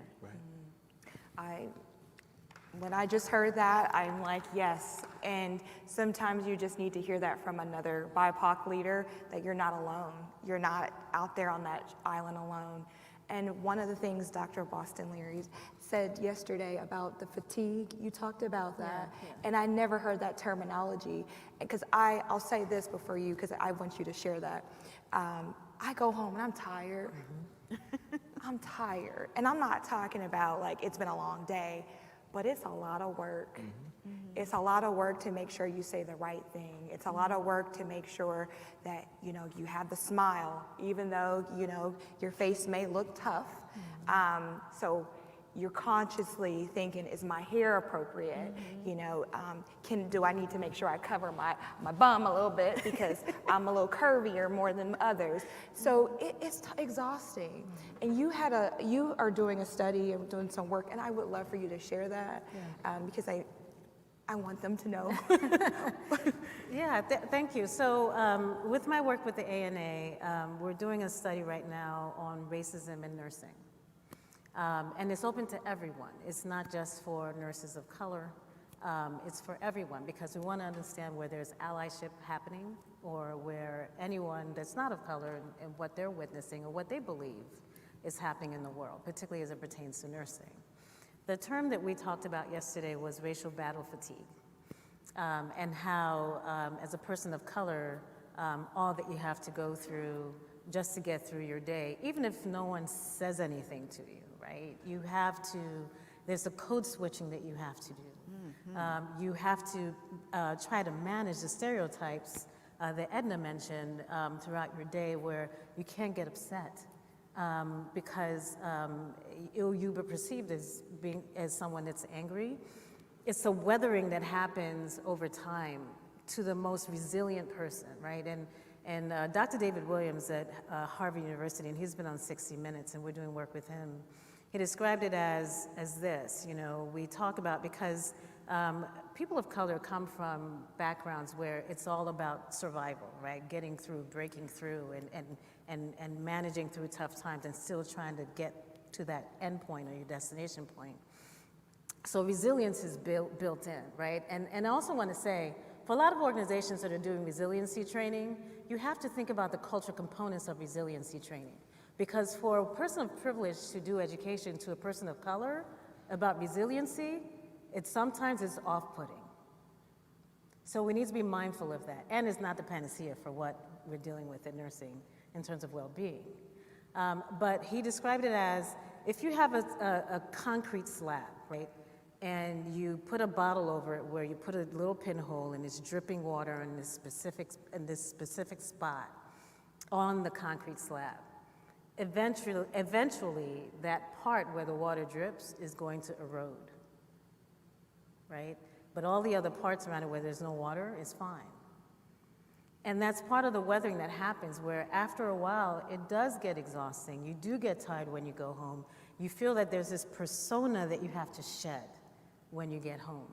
When I just heard that, I'm like, yes. And sometimes you just need to hear that from another BIPOC leader, that you're not alone. You're not out there on that island alone. And one of the things Dr. Boston Leary said yesterday about the fatigue, you talked about that. And I never heard that terminology. Because I'll say this before you, because I want you to share that. I go home and I'm tired. I'm tired. And I'm not talking about like it's been a long day. But it's a lot of work. It's a lot of work to make sure you say the right thing. It's a lot of work to make sure that, you know, you have the smile, even though, you know, your face may look tough. So you're consciously thinking, is my hair appropriate? You know, do I need to make sure I cover my bum a little bit because I'm a little curvier more than others? So it's exhausting. And you are doing a study and doing some work, and I would love for you to share that because I want them to know. Thank you. So with my work with the ANA, we're doing a study right now on racism in nursing. And it's open to everyone. It's not just for nurses of color. It's for everyone because we want to understand where there's allyship happening or where anyone that's not of color and what they're witnessing or what they believe is happening in the world, particularly as it pertains to nursing. The term that we talked about yesterday was racial battle fatigue, and how, as a person of color, all that you have to go through just to get through your day, even if no one says anything to you, right? You have to, there's a code switching that you have to do. You have to try to manage the stereotypes that Edna mentioned throughout your day where you can't get upset because you'll be perceived as someone that's angry. It's a weathering that happens over time to the most resilient person, right? And Dr. David Williams at Harvard University, and he's been on 60 Minutes, and we're doing work with him. He described it as this, you know, we talk about, because people of color come from backgrounds where it's all about survival, right? Getting through, breaking through, and managing through tough times and still trying to get to that end point or your destination point. So resilience is built in, right? And I also want to say, for a lot of organizations that are doing resiliency training, you have to think about the cultural components of resiliency training. Because for a person of privilege to do education to a person of color about resiliency, it sometimes is off-putting. So we need to be mindful of that. And it's not the panacea for what we're dealing with in nursing in terms of well-being. But he described it as, if you have a concrete slab, right? And you put a bottle over it where you put a little pinhole and it's dripping water in this specific spot on the concrete slab. Eventually, that part where the water drips is going to erode, right? But all the other parts around it where there's no water is fine. And that's part of the weathering that happens where after a while, it does get exhausting. You do get tired when you go home. You feel that there's this persona that you have to shed when you get home.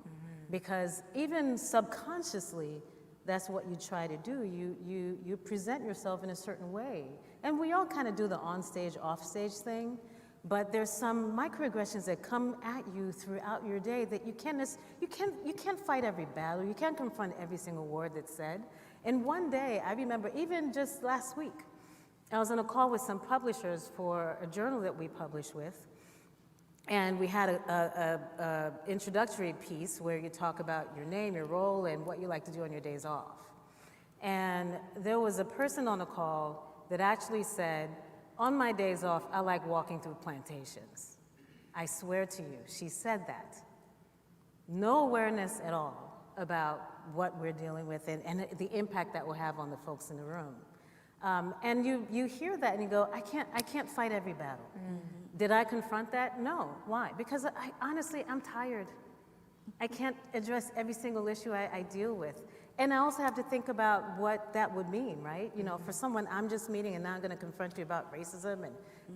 Because even subconsciously, that's what you try to do. You present yourself in a certain way. And we all kind of do the on-stage, off-stage thing, but there's some microaggressions that come at you throughout your day that you can't fight every battle. You can't confront every single word that's said. And one day, I remember even just last week, I was on a call with some publishers for a journal that we publish with, and we had a introductory piece where you talk about your name, your role, and what you like to do on your days off. And there was a person on the call that actually said, on my days off, I like walking through plantations. I swear to you, she said that. No awareness at all about what we're dealing with and the impact that will have on the folks in the room. And you hear that and you go, I can't fight every battle. Did I confront that? No. Why? Because honestly, I'm tired. I can't address every single issue I deal with. And I also have to think about what that would mean, right? You know, for someone I'm just meeting and now I'm going to confront you about racism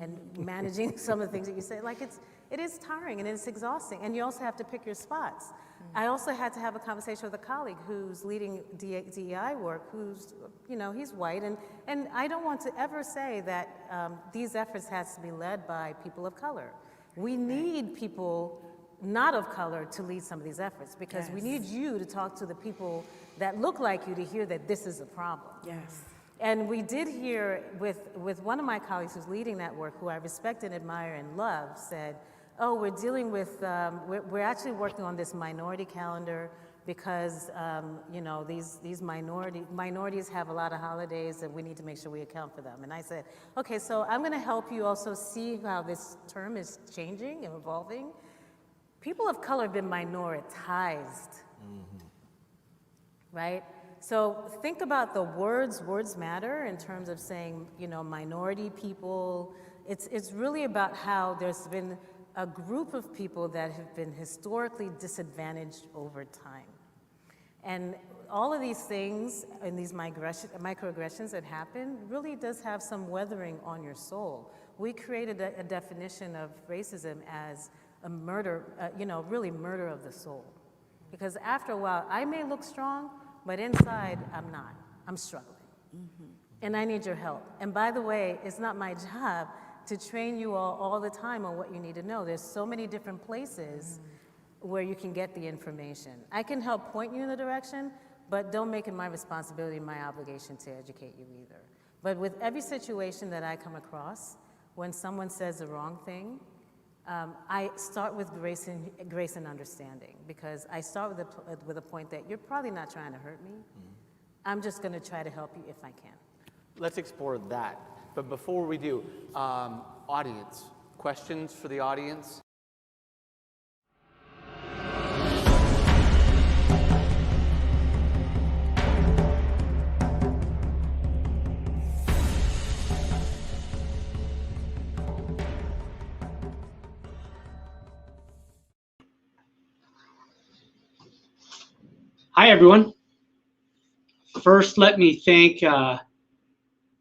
and managing some of the things that you say. Like it is tiring and it's exhausting. And you also have to pick your spots. I also had to have a conversation with a colleague who's leading DEI work, who's, you know, he's white. And I don't want to ever say that these efforts has to be led by people of color. We need people not of color to lead some of these efforts because we need you to talk to the people that look like you to hear that this is a problem. Yes. And we did hear with one of my colleagues who's leading that work, who I respect and admire and love, said, oh, we're dealing with, we're actually working on this minority calendar because, you know, these minorities have a lot of holidays and we need to make sure we account for them. And I said, okay, so I'm gonna help you also see how this term is changing and evolving. People of color have been minoritized, right? So think about the words matter in terms of saying, you know, minority people. It's really about how there's been a group of people that have been historically disadvantaged over time. And all of these things and these microaggressions that happen really does have some weathering on your soul. We created a definition of racism as a murder, you know, really murder of the soul. Because after a while, I may look strong, but inside, I'm not. I'm struggling. And I need your help. And by the way, it's not my job to train you all the time on what you need to know. There's so many different places where you can get the information. I can help point you in the direction, but don't make it my responsibility and my obligation to educate you either. But with every situation that I come across, when someone says the wrong thing, I start with grace and understanding, because I start with a point that you're probably not trying to hurt me. I'm just going to try to help you if I can. Let's explore that. But before we do, audience, questions for the audience? Hi, everyone. First, let me thank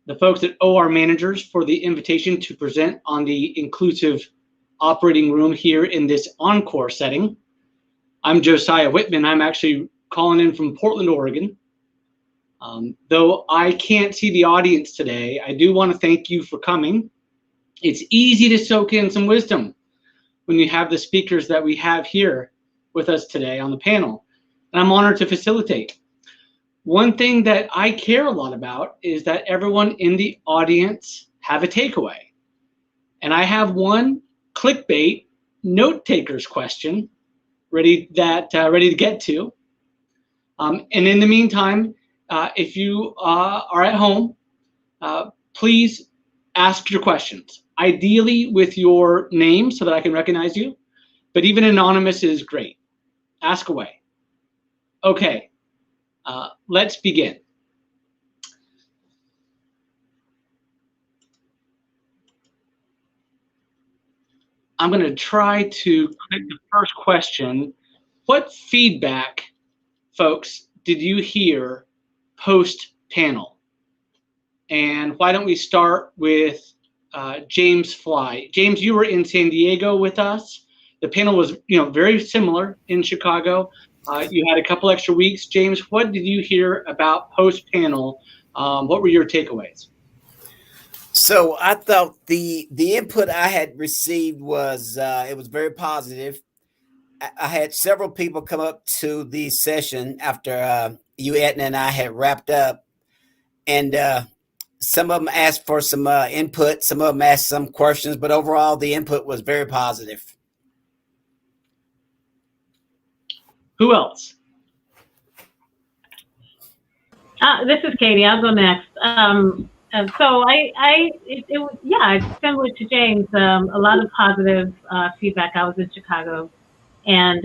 the folks at OR Managers for the invitation to present on the inclusive operating room here in this encore setting. I'm Josiah Whitman. I'm actually calling in from Portland, Oregon. Though I can't see the audience today, I do want to thank you for coming. It's easy to soak in some wisdom when you have the speakers that we have here with us today on the panel. And I'm honored to facilitate. One thing that I care a lot about is that everyone in the audience have a takeaway. And I have one clickbait note taker's question ready to get to. And in the meantime, if you are at home, please ask your questions, ideally with your name so that I can recognize you, but even anonymous is great. Ask away. Okay, let's begin. I'm going to try to click the first question. What feedback, folks, did you hear post-panel? And why don't we start with James Fly. James, you were in San Diego with us. The panel was, very similar in Chicago. You had a couple extra weeks. James, what did you hear about post-panel? What were your takeaways? So I thought the input I had received was it was very positive. I had several people come up to the session after you, Edna, and I had wrapped up, and some of them asked for some input. Some of them asked some questions, but overall the input was very positive. Who else? This is Katie. I'll go next. So it's similar to James. A lot of positive feedback. I was in Chicago, and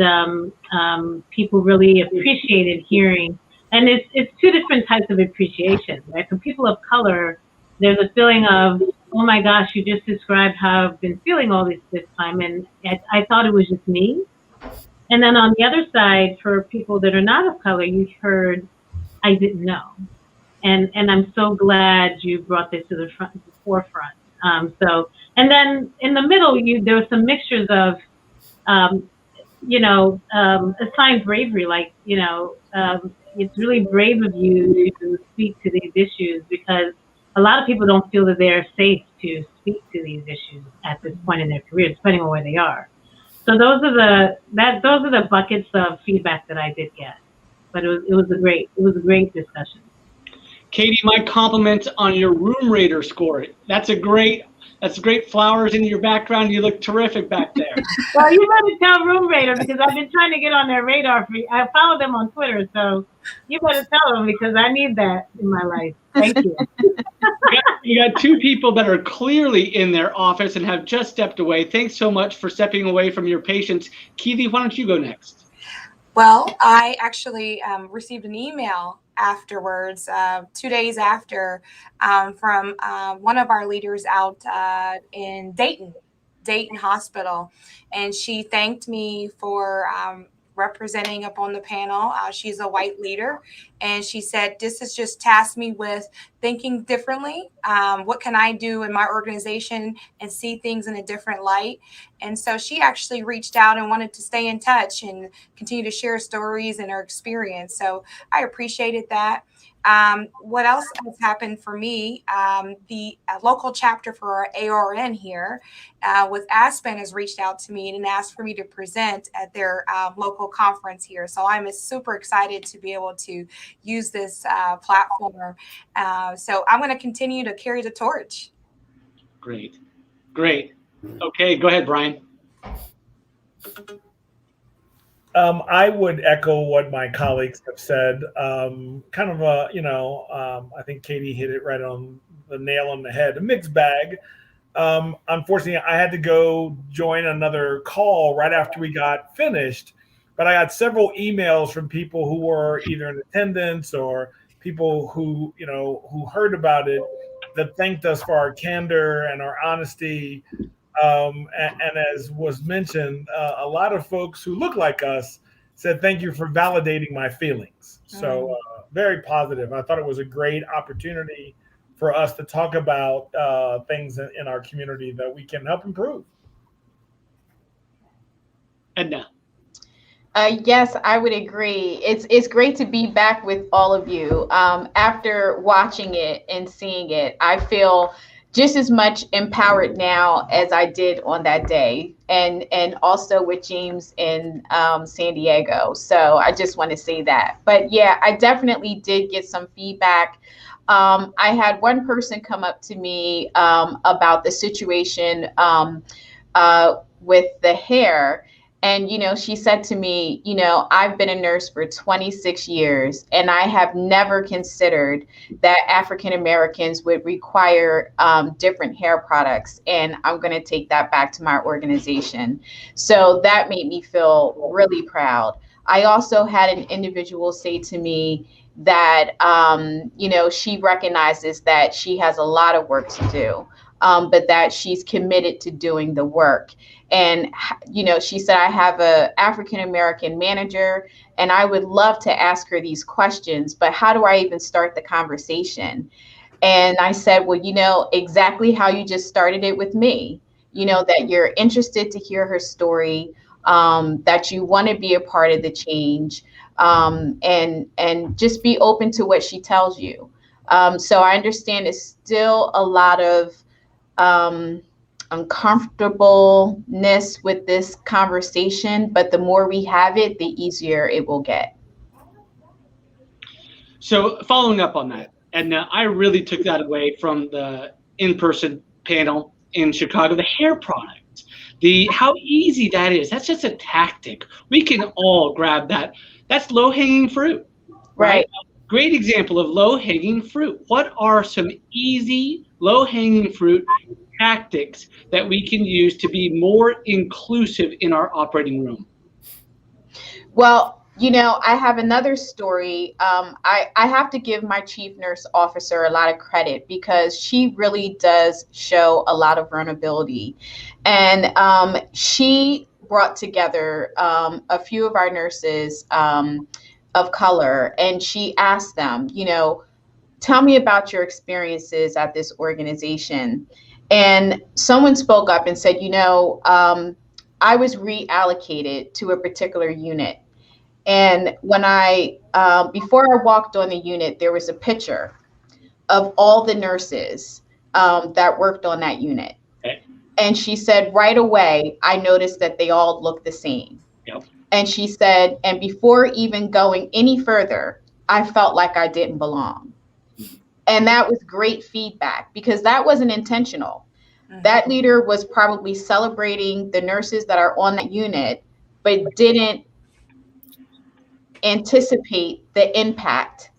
people really appreciated hearing. And it's two different types of appreciation, right? For people of color, there's a feeling of, oh my gosh, you just described how I've been feeling all this time, and I thought it was just me. And then on the other side, for people that are not of color, you heard, I didn't know. And I'm so glad you brought this to the forefront. And then in the middle, there were some mixtures of, assigned bravery, like, it's really brave of you to speak to these issues, because a lot of people don't feel that they're safe to speak to these issues at this point in their career, depending on where they are. So those are the buckets of feedback that I did get. But it was a great discussion. Katie, my compliments on your room rater score. That's great flowers in your background. You look terrific back there. Well, you better tell room rater, because I've been trying to get on their radar. I follow them on Twitter, so you better tell them, because I need that in my life. Thank you. You got two people that are clearly in their office and have just stepped away. Thanks so much for stepping away from your patients. Keely, why don't you go next? Well, I actually received an email afterwards, 2 days after, from one of our leaders out in Dayton Hospital. And she thanked me for representing up on the panel. She's a white leader. And she said, this has just tasked me with thinking differently. What can I do in my organization and see things in a different light? And so she actually reached out and wanted to stay in touch and continue to share stories and her experience. So I appreciated that. What else has happened for me? The local chapter for our ARN here with Aspen has reached out to me and asked for me to present at their local conference here. So I'm super excited to be able to use this platform. So I'm going to continue to carry the torch. Great. Okay, go ahead, Brian. I would echo what my colleagues have said. I think Katie hit it right on the nail on the head. A mixed bag. Unfortunately, I had to go join another call right after we got finished, but I got several emails from people who were either in attendance or people who heard about it, that thanked us for our candor and our honesty. And as was mentioned, a lot of folks who look like us said, thank you for validating my feelings. So very positive. I thought it was a great opportunity for us to talk about things in our community that we can help improve. Edna. Yes, I would agree. It's great to be back with all of you. After watching it and seeing it, I feel just as much empowered now as I did on that day, and also with James in San Diego. So I just want to say that. But yeah, I definitely did get some feedback. I had one person come up to me about the situation with the hair. And, she said to me, I've been a nurse for 26 years, and I have never considered that African Americans would require different hair products. And I'm going to take that back to my organization. So that made me feel really proud. I also had an individual say to me that, she recognizes that she has a lot of work to do, but that she's committed to doing the work. And, she said, I have an African-American manager, and I would love to ask her these questions, but how do I even start the conversation? And I said, well, exactly how you just started it with me, that you're interested to hear her story, that you want to be a part of the change, and just be open to what she tells you. So I understand it's still a lot of uncomfortableness with this conversation, but the more we have it, the easier it will get. So following up on that, Edna, I really took that away from the in-person panel in Chicago, the hair product, how easy that is. That's just a tactic. We can all grab that. That's low-hanging fruit, right? Great example of low-hanging fruit. What are some easy low-hanging fruit tactics that we can use to be more inclusive in our operating room? Well, I have another story. I have to give my chief nurse officer a lot of credit because she really does show a lot of vulnerability. And she brought together a few of our nurses of color, and she asked them, tell me about your experiences at this organization. And someone spoke up and said, I was reallocated to a particular unit. And when before I walked on the unit, there was a picture of all the nurses that worked on that unit. Okay. And she said, right away, I noticed that they all looked the same. Yep. And she said, and before even going any further, I felt like I didn't belong. And that was great feedback because that wasn't intentional. That leader was probably celebrating the nurses that are on that unit, but didn't anticipate the impact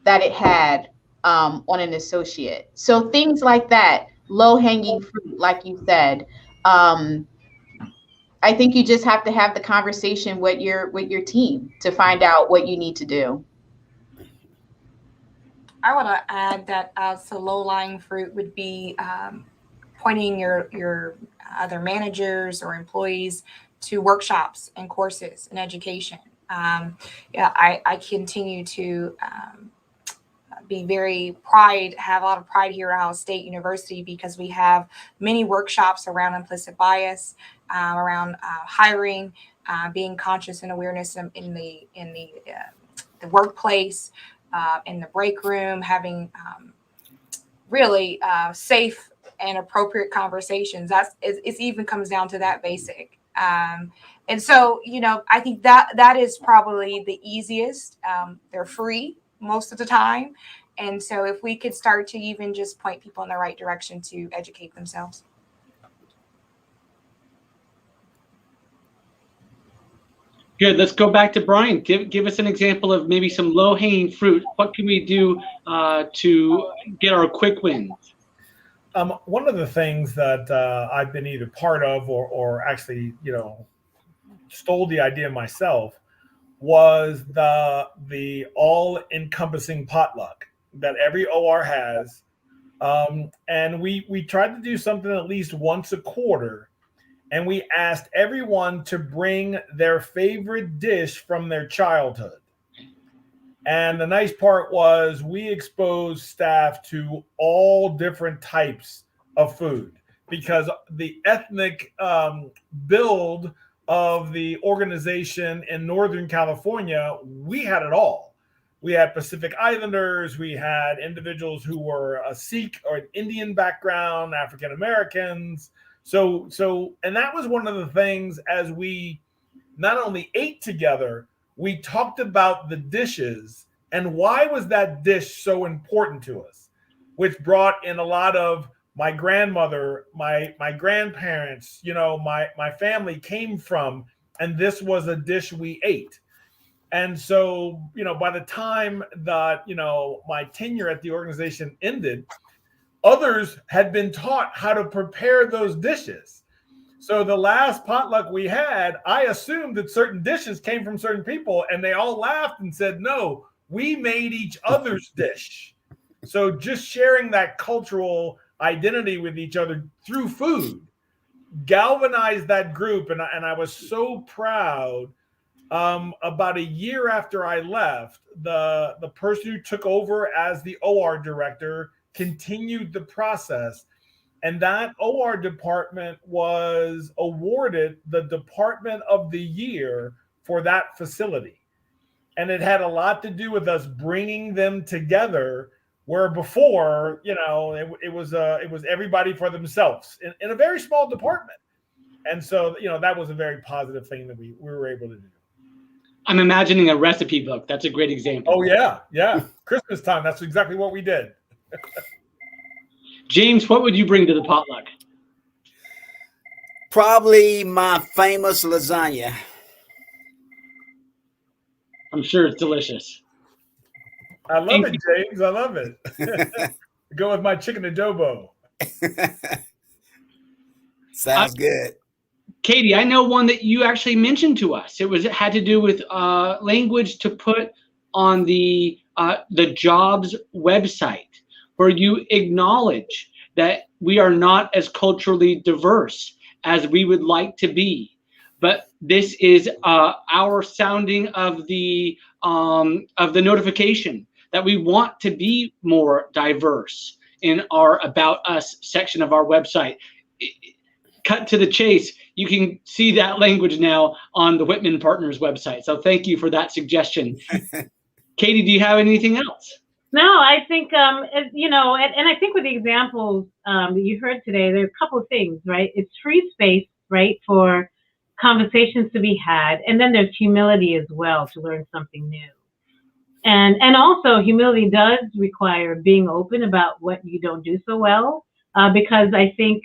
that it had on an associate. So things like that, low-hanging fruit, like you said, I think you just have to have the conversation with your team to find out what you need to do. I want to add that so low-lying fruit would be pointing your other managers or employees to workshops and courses and education. I continue to have a lot of pride here at Ohio State University because we have many workshops around implicit bias, around hiring, being conscious and awareness in the workplace, in the break room, having really safe and appropriate conversations. It even comes down to that basic. And so, I think that is probably the easiest. They're free most of the time. And so if we could start to even just point people in the right direction to educate themselves. Good. Let's go back to Brian. Give us an example of maybe some low-hanging fruit. What can we do to get our quick wins? One of the things that I've been either part of or actually, stole the idea myself was the all-encompassing potluck that every OR has. And we tried to do something at least once a quarter. And we asked everyone to bring their favorite dish from their childhood. And the nice part was we exposed staff to all different types of food because the ethnic build of the organization in Northern California, we had it all. We had Pacific Islanders, we had individuals who were a Sikh or an Indian background, African Americans. So, and that was one of the things as we not only ate together, we talked about the dishes and why was that dish so important to us, which brought in a lot of my grandmother, my grandparents, my family came from, and this was a dish we ate. And so, by the time that, my tenure at the organization ended, others had been taught how to prepare those dishes. So the last potluck we had, I assumed that certain dishes came from certain people, and they all laughed and said, no, we made each other's dish. So just sharing that cultural identity with each other through food galvanized that group. And I was so proud. About a year after I left, the person who took over as the OR director continued the process. And that OR department was awarded the Department of the Year for that facility. And it had a lot to do with us bringing them together, where before, it was everybody for themselves in a very small department. And so, that was a very positive thing that we were able to do. I'm imagining a recipe book. That's a great example. Oh, yeah. Christmas time. That's exactly what we did. James, what would you bring to the potluck? Probably my famous lasagna. I'm sure it's delicious. I love it, James. I love it. Go with my chicken adobo. Sounds good. Katie, I know one that you actually mentioned to us. It had to do with language to put on the jobs website, where you acknowledge that we are not as culturally diverse as we would like to be. But this is our sounding of the notification that we want to be more diverse in our About Us section of our website. Cut to the chase, you can see that language now on the Whitman Partners website. So thank you for that suggestion. Katie, do you have anything else? No, I think, you know, and I think with the examples that you heard today, there's a couple of things, right? It's free space, right, for conversations to be had. And then there's humility as well to learn something new. And also humility does require being open about what you don't do so well, because I think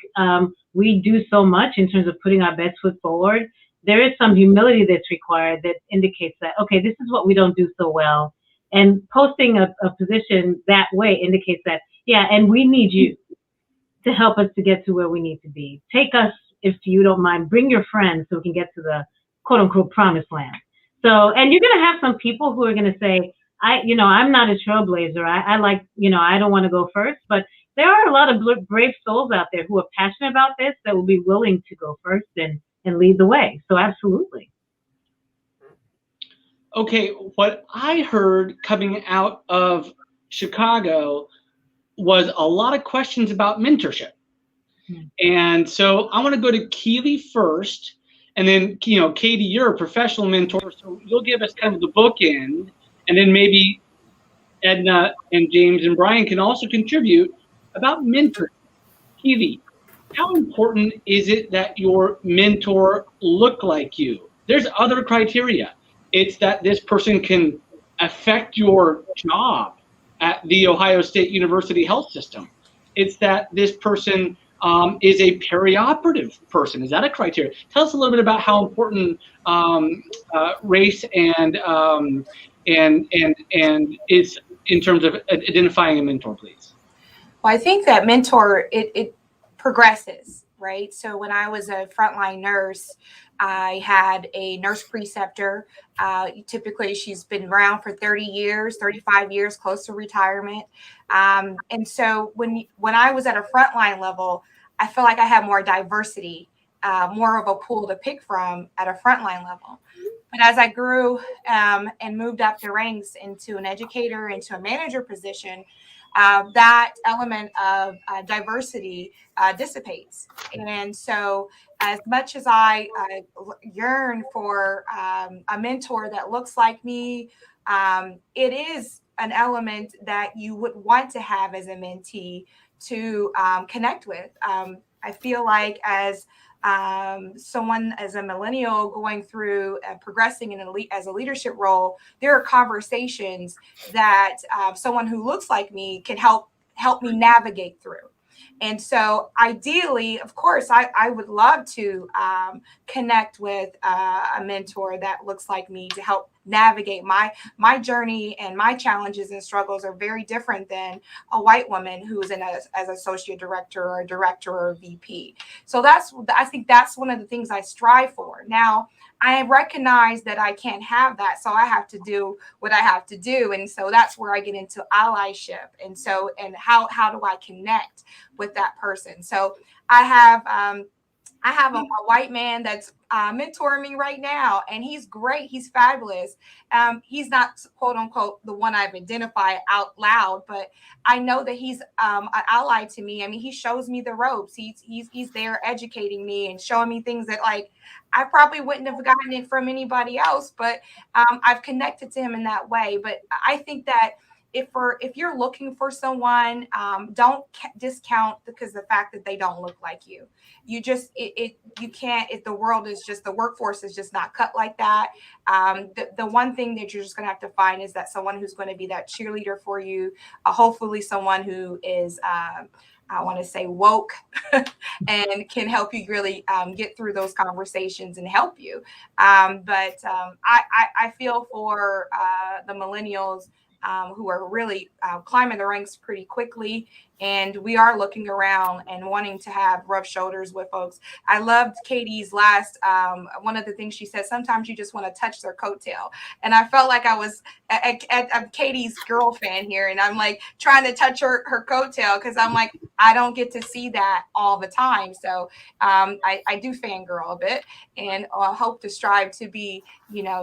we do so much in terms of putting our best foot forward. There is some humility that's required that indicates that, okay, this is what we don't do so well. And posting a position that way indicates that, yeah, and we need you to help us to get to where we need to be. Take us, if you don't mind, bring your friends so we can get to the quote unquote promised land. So, and you're going to have some people who are going to say, I'm not a trailblazer. I like, I don't want to go first, but there are a lot of brave souls out there who are passionate about this that will be willing to go first and lead the way. So absolutely. Okay, what I heard coming out of Chicago was a lot of questions about mentorship. And so I want to go to Keely first, and then, Katie, you're a professional mentor, so you'll give us kind of the bookend, and then maybe Edna and James and Brian can also contribute about mentoring. Keely, how important is it that your mentor look like you? There's other criteria. It's that this person can affect your job at the Ohio State University Health System. It's that this person is a perioperative person. Is that a criteria? Tell us a little bit about how important race and is in terms of identifying a mentor, please. Well, I think that mentor, it progresses, right? So when I was a frontline nurse, I had a nurse preceptor. Typically, she's been around for 30 years, 35 years, close to retirement. And so when I was at a frontline level, I feel like I had more diversity, more of a pool to pick from at a frontline level. But as I grew and moved up the ranks into an educator, into a manager position, that element of diversity dissipates. And so as much as I yearn for a mentor that looks like me, it is an element that you would want to have as a mentee to connect with. I feel like as someone, as a millennial going through progressing as a leadership role, there are conversations that someone who looks like me can help me navigate through. And so ideally, of course, I would love to connect with a mentor that looks like me to help navigate my journey, and my challenges and struggles are very different than a white woman who is as associate director or a director or a VP. So I think that's one of the things I strive for. Now, I recognize that I can't have that, so I have to do what I have to do. And so that's where I get into allyship. And how do I connect with that person? So I have a white man that's mentoring me right now, and he's great. He's fabulous. He's not, quote unquote, the one I've identified out loud, but I know that he's an ally to me. I mean, he shows me the ropes. He's there educating me and showing me things that, like, I probably wouldn't have gotten it from anybody else, but I've connected to him in that way. But I think that if you're looking for someone, don't discount because the fact that they don't look like you. You just you can't. If the workforce is just not cut like that. The one thing that you're just going to have to find is that someone who's going to be that cheerleader for you. Hopefully, someone who is I want to say woke and can help you really get through those conversations and help you. But I feel for the millennials. who are really climbing the ranks pretty quickly. And we are looking around and wanting to have rough shoulders with folks. I loved Katie's last, one of the things she said, sometimes you just want to touch their coattail. And I felt like I was at Katie's girl fan here. And I'm like trying to touch her coattail because I'm like, I don't get to see that all the time. So I do fangirl a bit and hope to strive to be,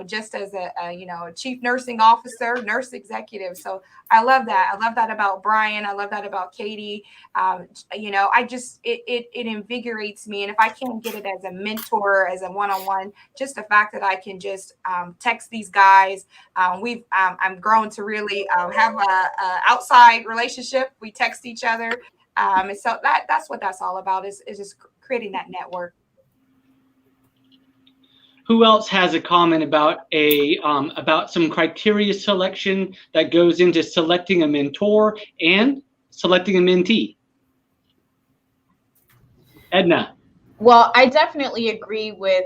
just as a chief nursing officer, nurse executive. So I love that. I love that about Brian. I love that about Katie. I just, it invigorates me. And if I can't get it as a mentor, as a one-on-one, just the fact that I can just text these guys. I'm grown to really have a outside relationship. We text each other. And so that's what that's all about is just creating that network. Who else has a comment about about some criteria selection that goes into selecting a mentor and selecting a mentee? Edna. Well, I definitely agree with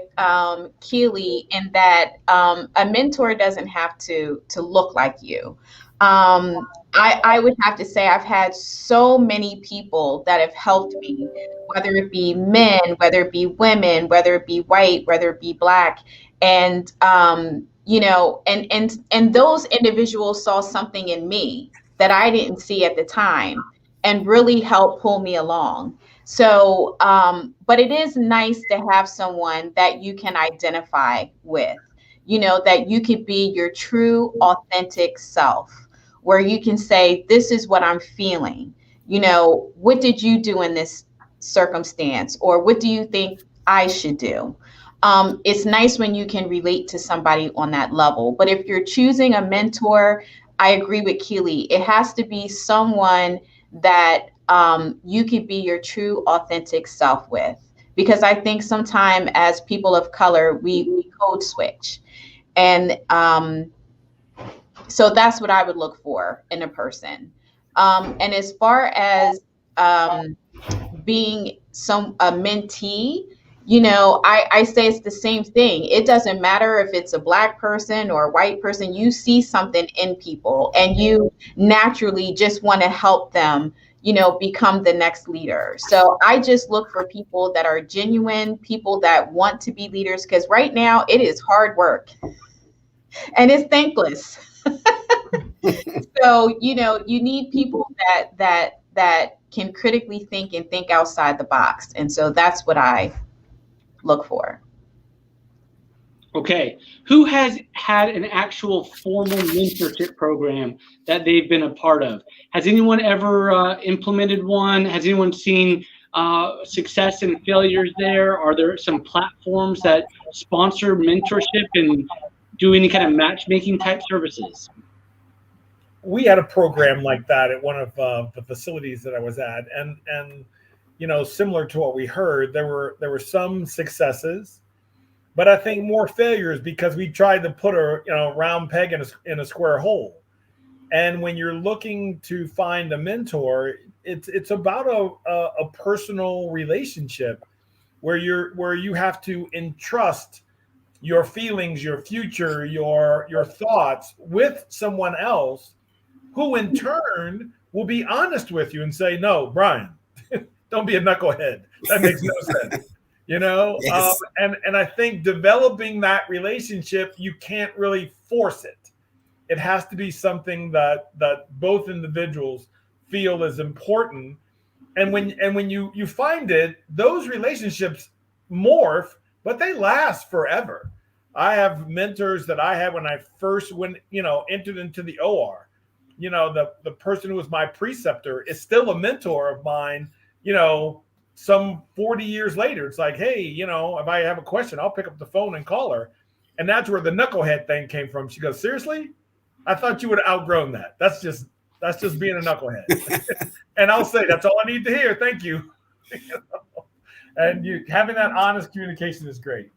Keely in that a mentor doesn't have to look like you. I would have to say I've had so many people that have helped me, whether it be men, whether it be women, whether it be white, whether it be black. And, and those individuals saw something in me that I didn't see at the time and really helped pull me along. So, but it is nice to have someone that you can identify with, that you could be your true, authentic self, where you can say, this is what I'm feeling. What did you do in this circumstance? Or what do you think I should do? It's nice when you can relate to somebody on that level. But if you're choosing a mentor, I agree with Keely. It has to be someone that you could be your true, authentic self with. Because I think sometimes as people of color, we code switch. And so that's what I would look for in a person. And as far as being a mentee, I say it's the same thing. It doesn't matter if it's a black person or a white person, you see something in people and you naturally just want to help them, become the next leader. So I just look for people that are genuine, people that want to be leaders, because right now it is hard work and it's thankless. So, you need people that can critically think and think outside the box. And so that's what I look for. Okay. Who has had an actual formal mentorship program that they've been a part of? Has anyone ever implemented one? Has anyone seen success and failures there? Are there some platforms that sponsor mentorship and do any kind of matchmaking type services? We had a program like that at one of the facilities that I was at, and similar to what we heard, there were some successes, but I think more failures because we tried to put a round peg in a square hole. And when you're looking to find a mentor, it's about a personal relationship where you have to entrust your feelings, your future, your thoughts with someone else, who in turn will be honest with you and say, no, Brian, don't be a knucklehead. That makes no sense. Yes. And I think developing that relationship, you can't really force it. It has to be something that both individuals feel is important. And when you find it, those relationships morph, but they last forever. I have mentors that I had when I first entered into the OR. The person who was my preceptor is still a mentor of mine, some 40 years later. It's like, hey, if I have a question, I'll pick up the phone and call her. And that's where the knucklehead thing came from. She goes, seriously? I thought you would have outgrown that. That's just being a knucklehead. And I'll say, that's all I need to hear. Thank you. And having that honest communication is great.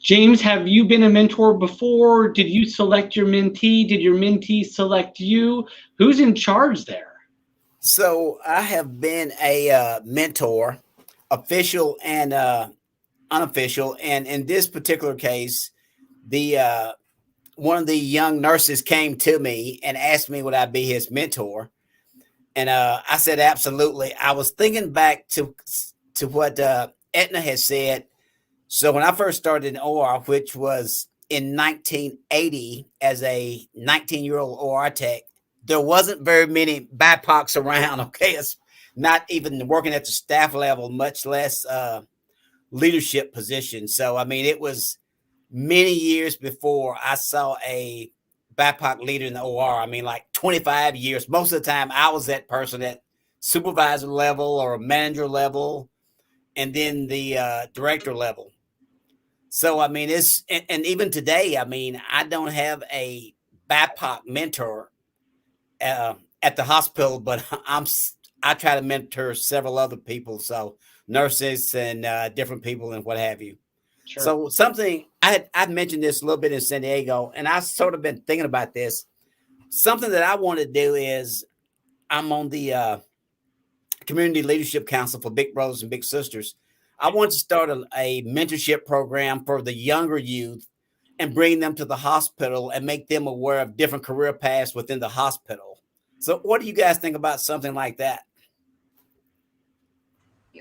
James, have you been a mentor before? Did you select your mentee? Did your mentee select you? Who's in charge there? So I have been a mentor, official and unofficial. And in this particular case, one of the young nurses came to me and asked me would I be his mentor. And I said, absolutely. I was thinking back to what Aetna has said. So when I first started in OR, which was in 1980 as a 19-year-old OR tech, there wasn't very many BIPOCs around. Okay, it's not even working at the staff level, much less leadership position. So, I mean, it was many years before I saw a BIPOC leader in the OR. I mean, like 25 years. Most of the time, I was that person at supervisor level or manager level, and then the director level. So, I mean, and even today, I mean, I don't have a BIPOC mentor at the hospital, but I try to mentor several other people. So nurses and different people and what have you. Sure. So something I've mentioned this a little bit in San Diego, and I've sort of been thinking about this. Something that I want to do is I'm on the Community Leadership Council for Big Brothers and Big Sisters. I want to start a mentorship program for the younger youth and bring them to the hospital and make them aware of different career paths within the hospital. So what do you guys think about something like that?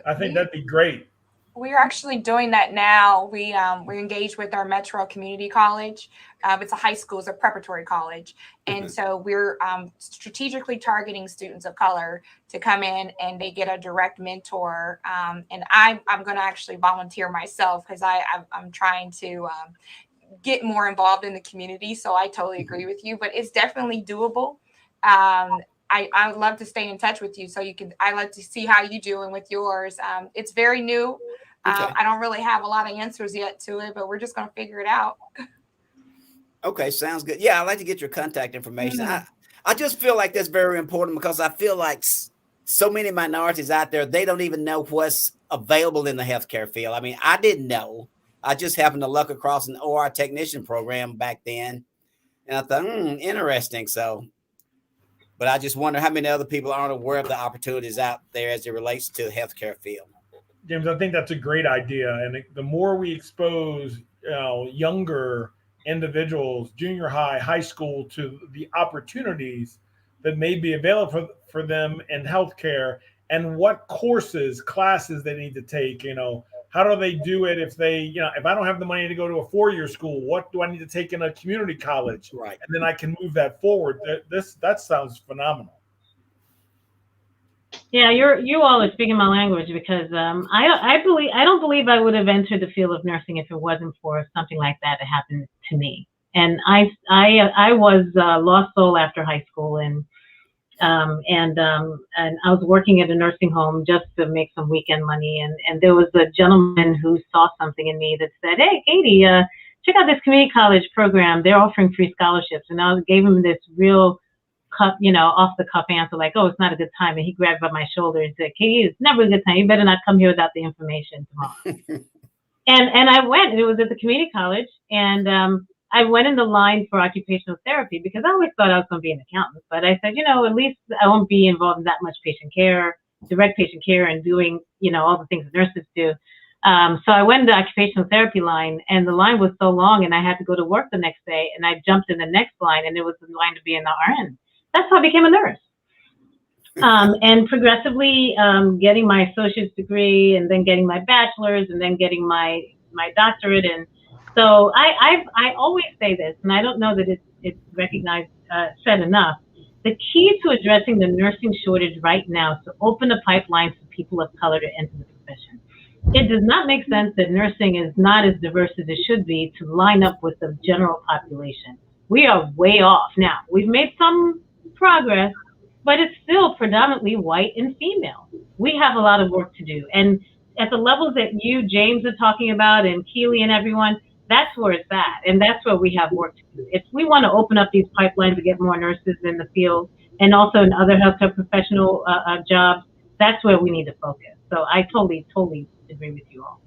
I think that'd be great. We're actually doing that now. We're engaged with our Metro Community College. It's a high school, it's a preparatory college. And so we're strategically targeting students of color to come in and they get a direct mentor. And I'm going to actually volunteer myself because I'm trying to get more involved in the community. So I totally agree with you, but it's definitely doable. I would love to stay in touch with you so I'd like to see how you doing with yours. It's very new. Okay. I don't really have a lot of answers yet to it, but we're just going to figure it out. Okay, sounds good. Yeah, I'd like to get your contact information. I just feel like that's very important because I feel like so many minorities out there, they don't even know what's available in the healthcare field. I mean, I didn't know. I just happened to luck across an OR technician program back then. And I thought, interesting. So, but I just wonder how many other people aren't aware of the opportunities out there as it relates to the healthcare field. James, I think that's a great idea. And the more we expose younger individuals, junior high, high school, to the opportunities that may be available for them in healthcare and what courses, classes they need to take, how do they do it if they, if I don't have the money to go to a 4-year school, what do I need to take in a community college? Right. And then I can move that forward. That sounds phenomenal. Yeah, you all are speaking my language because I don't believe I would have entered the field of nursing if it wasn't for something like that happened to me. And I was lost soul after high school, and I was working at a nursing home just to make some weekend money. And there was a gentleman who saw something in me that said, "Hey, Katie, check out this community college program. They're offering free scholarships." And I gave him this real off the cuff answer like, "Oh, it's not a good time." And he grabbed by my shoulder and said, "Katie, it's never a good time. You better not come here without the information tomorrow." and I went, and it was at the community college. And I went in the line for occupational therapy because I always thought I was going to be an accountant. But I said, at least I won't be involved in that much patient care, direct patient care, and doing, all the things that nurses do. So I went in the occupational therapy line, and the line was so long, and I had to go to work the next day. And I jumped in the next line, and it was the line to be an RN. That's how I became a nurse. And progressively getting my associate's degree, and then getting my bachelor's, and then getting my doctorate. And so I always say this, and I don't know that it's recognized, said enough. The key to addressing the nursing shortage right now is to open a pipeline for people of color to enter the profession. It does not make sense that nursing is not as diverse as it should be to line up with the general population. We are way off. Now, we've made some progress, but it's still predominantly white and female. We have a lot of work to do. And at the levels that you, James, are talking about, and Keely and everyone, that's where it's at. And that's where we have work to do. If we want to open up these pipelines to get more nurses in the field and also in other healthcare professional jobs, that's where we need to focus. So I totally agree with you all.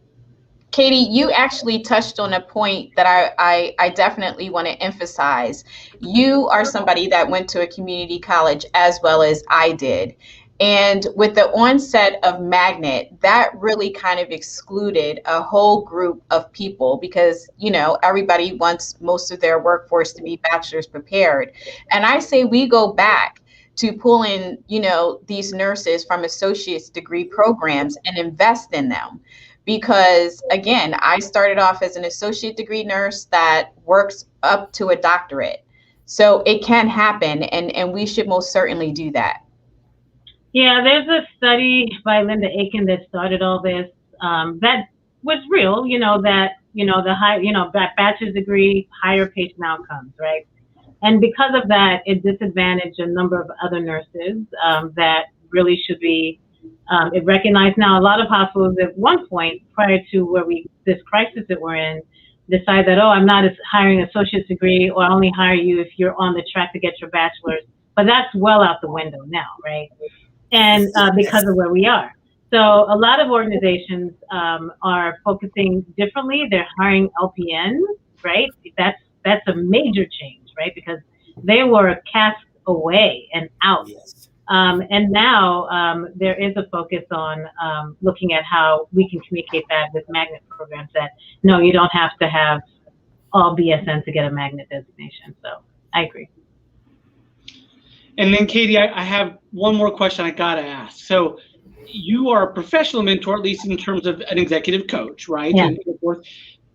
Katie, you actually touched on a point that I definitely want to emphasize. You are somebody that went to a community college as well as I did. And with the onset of Magnet, that really kind of excluded a whole group of people because, you know, everybody wants most of their workforce to be bachelor's prepared. And I say we go back to pull in, you know, these nurses from associate's degree programs and invest in them. Because again, I started off as an associate degree nurse that works up to a doctorate. So it can happen, and we should most certainly do that. Yeah, there's a study by Linda Aiken that started all this that was real, you know, that, you know, the high, you know, bachelor's degree, higher patient outcomes, right? And because of that, it disadvantaged a number of other nurses that really should be it recognized. Now, a lot of hospitals at one point prior to this crisis that we're in, decide that, oh, I'm not hiring an associate's degree, or I only hire you if you're on the track to get your bachelor's. But that's well out the window now, right? And because of where we are. So a lot of organizations are focusing differently. They're hiring LPNs, right? That's a major change, right? Because they were cast away and out. Yes. And now there is a focus on looking at how we can communicate that with magnet programs that, no, you don't have to have all BSN to get a magnet designation. So I agree. And then Katie, I have one more question I gotta ask. So you are a professional mentor, at least in terms of an executive coach, right? Yeah. And so forth.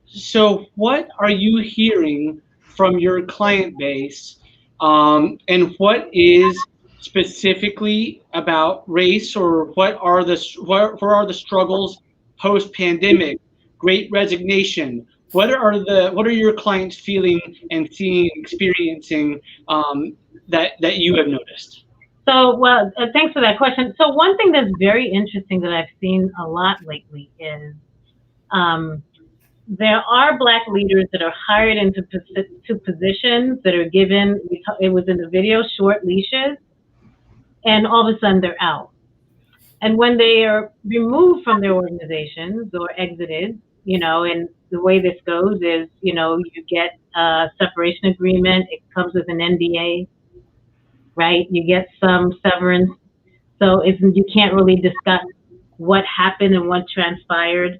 So what are you hearing from your client base, and what is specifically about race, or what are the struggles post-pandemic, Great Resignation? What are your clients feeling and seeing, experiencing that you have noticed? So, well, thanks for that question. So one thing that's very interesting that I've seen a lot lately is there are Black leaders that are hired into positions that are given, it was in the video, short leashes, and all of a sudden they're out. And when they are removed from their organizations or exited, you know, and the way this goes is, you know, you get a separation agreement, it comes with an NDA, right? You get some severance. So you can't really discuss what happened and what transpired.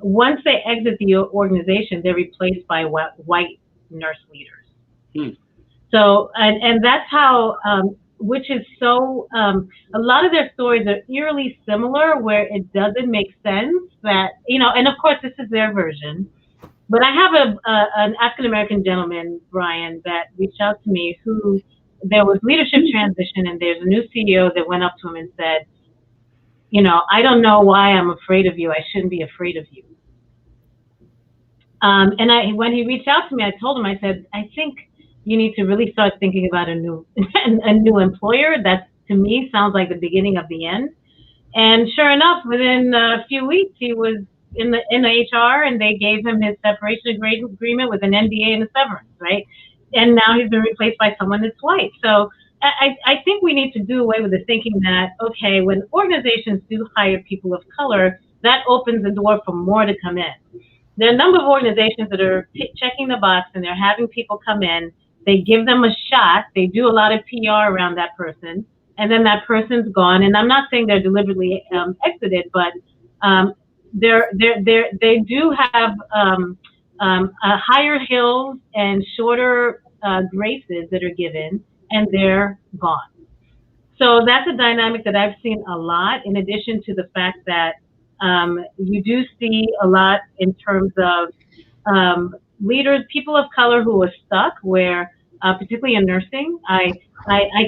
Once they exit the organization, they're replaced by white nurse leaders. So, and that's how, which is so, a lot of their stories are eerily similar, where it doesn't make sense that, you know, and of course this is their version, but I have an African-American gentleman, Brian, that reached out to me who, there was leadership transition, and there's a new CEO that went up to him and said, you know, I don't know why I'm afraid of you. I shouldn't be afraid of you. And when he reached out to me, I told him, I said, I think you need to really start thinking about a new employer. That, to me, sounds like the beginning of the end. And sure enough, within a few weeks, he was in the HR, and they gave him his separation agreement with an NDA and a severance, right? And now he's been replaced by someone that's white. So I think we need to do away with the thinking that, okay, when organizations do hire people of color, that opens the door for more to come in. There are a number of organizations that are checking the box, and they're having people come in. They give them a shot. They do a lot of PR around that person, and then that person's gone. And I'm not saying they're deliberately exited, but they do have higher hills and shorter graces that are given, and they're gone. So that's a dynamic that I've seen a lot, in addition to the fact that you do see a lot in terms of leaders, people of color who are stuck, where particularly in nursing, I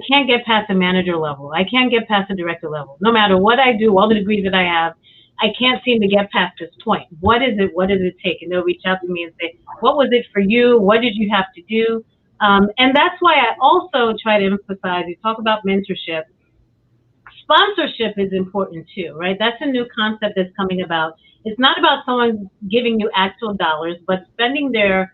can't get past the manager level. I can't get past the director level. No matter what I do, all the degrees that I have, I can't seem to get past this point. What is it? What does it take? And they'll reach out to me and say, what was it for you? What did you have to do? And that's why I also try to emphasize, you talk about mentorship. Sponsorship is important too, right? That's a new concept that's coming about. It's not about someone giving you actual dollars, but spending their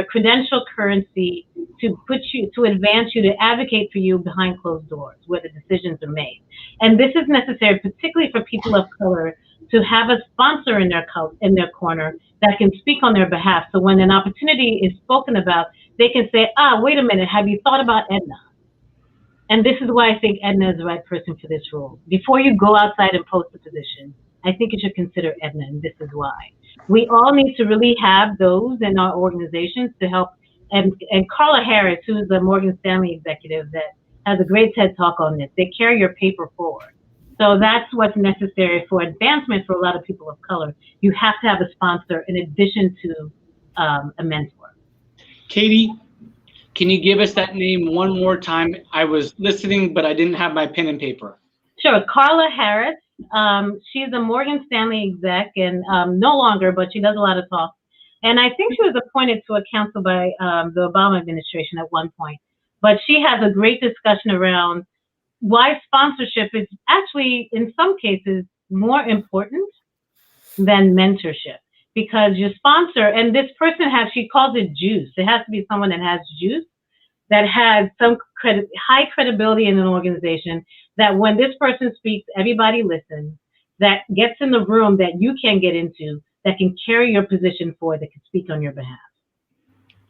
credential currency to advance you, to advocate for you behind closed doors where the decisions are made. And this is necessary, particularly for people of color, to have a sponsor in their corner that can speak on their behalf. So when an opportunity is spoken about, they can say, wait a minute, have you thought about Aetna? And this is why I think Edna is the right person for this role. Before you go outside and post a position, I think you should consider Edna, and this is why. We all need to really have those in our organizations to help. And Carla Harris, who's the Morgan Stanley executive that has a great TED Talk on this, they carry your paper forward. So that's what's necessary for advancement for a lot of people of color. You have to have a sponsor in addition to a mentor. Katie, can you give us that name one more time? I was listening, but I didn't have my pen and paper. Sure, Carla Harris. She's a Morgan Stanley exec, and no longer, but she does a lot of talk. And I think she was appointed to a council by the Obama administration at one point. But she has a great discussion around why sponsorship is actually, in some cases, more important than mentorship. Because your sponsor, and this person has, she calls it juice. It has to be someone that has juice, that has some high credibility in an organization, that when this person speaks, everybody listens, that gets in the room that you can get into, that can carry your position forward, that can speak on your behalf.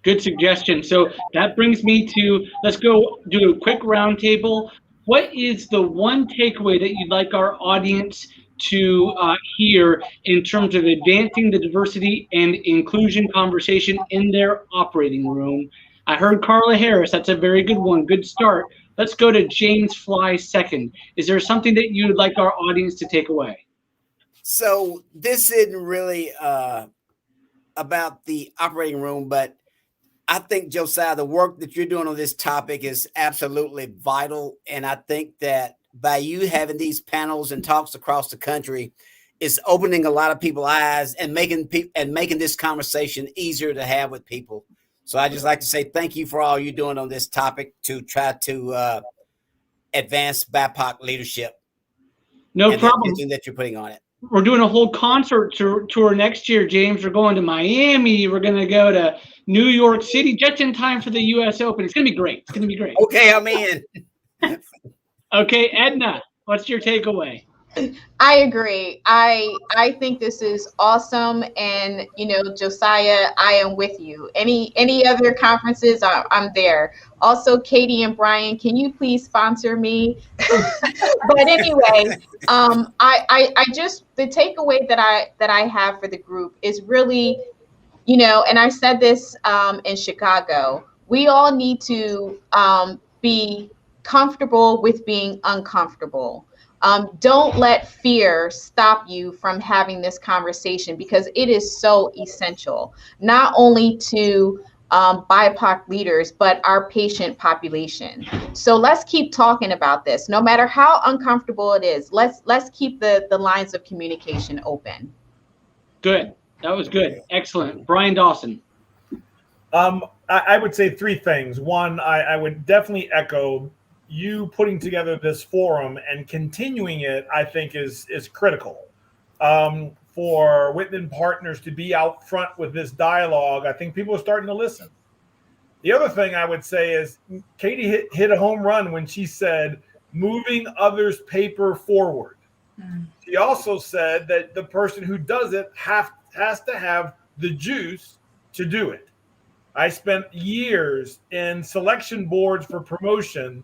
Good suggestion. So that brings me to, let's go do a quick roundtable. What is the one takeaway that you'd like our audience to hear in terms of advancing the diversity and inclusion conversation in their operating room? I heard Carla Harris. That's a very good one. Good start. Let's go to James Fly second. Is there something that you'd like our audience to take away? So this isn't really about the operating room, but I think, Josiah, the work that you're doing on this topic is absolutely vital. And I think that by you having these panels and talks across the country, it's opening a lot of people's eyes and making this conversation easier to have with people. So I just like to say thank you for all you're doing on this topic to try to advance BIPOC leadership. No problem. That you're putting on it. We're doing a whole concert tour next year, James. We're going to Miami. We're going to go to New York City just in time for the U.S. Open. It's going to be great. It's going to be great. Okay, I'm in. Okay, Edna, what's your takeaway? I agree. I think this is awesome, and Josiah, I am with you. Any other conferences, I'm there. Also, Katie and Brian, can you please sponsor me? But anyway, I just, the takeaway that I have for the group is really, and I said this in Chicago, we all need to be comfortable with being uncomfortable. Don't let fear stop you from having this conversation, because it is so essential, not only to BIPOC leaders, but our patient population. So let's keep talking about this, no matter how uncomfortable it is. Let's keep the lines of communication open. Good. That was good. Excellent. Brian Dawson. I would say three things. One, I would definitely echo you putting together this forum and continuing it, I think is critical. For Whitman Partners to be out front with this dialogue, I think people are starting to listen. The other thing I would say is Katie hit a home run when she said, moving others' paper forward. She also said that the person who does it has to have the juice to do it. I spent years in selection boards for promotion,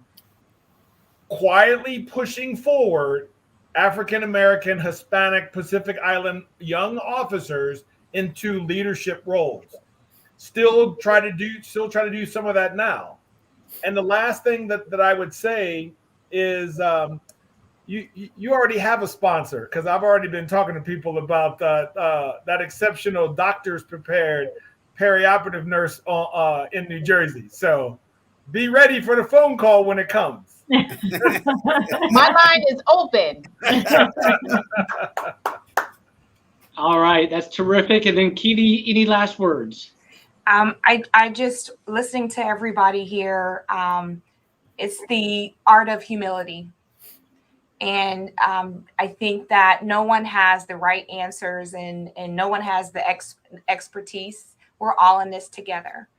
quietly pushing forward African-American, Hispanic, Pacific Island young officers into leadership roles. Still try to do some of that now. And the last thing that I would say is you already have a sponsor, because I've already been talking to people about that exceptional doctors prepared perioperative nurse in New Jersey. So be ready for the phone call when it comes. My line is open. All right, that's terrific. And then Katie, any last words? I just, listening to everybody here, it's the art of humility. And I think that no one has the right answers and no one has the expertise. We're all in this together.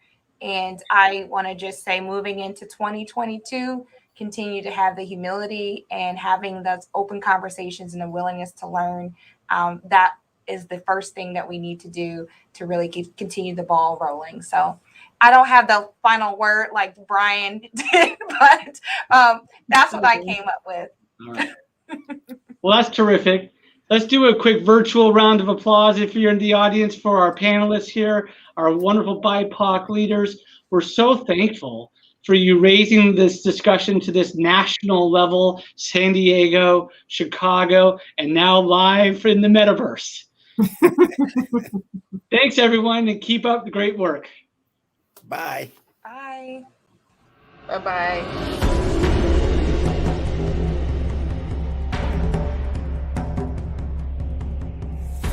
And I want to just say, moving into 2022, continue to have the humility and having those open conversations and the willingness to learn. That is the first thing that we need to do to really continue the ball rolling. So I don't have the final word like Brian did, but that's what I came up with. All right. Well, that's terrific. Let's do a quick virtual round of applause if you're in the audience for our panelists here, our wonderful BIPOC leaders. We're so thankful for you raising this discussion to this national level, San Diego, Chicago, and now live in the metaverse. Thanks, everyone, and keep up the great work. Bye. Bye. Bye-bye.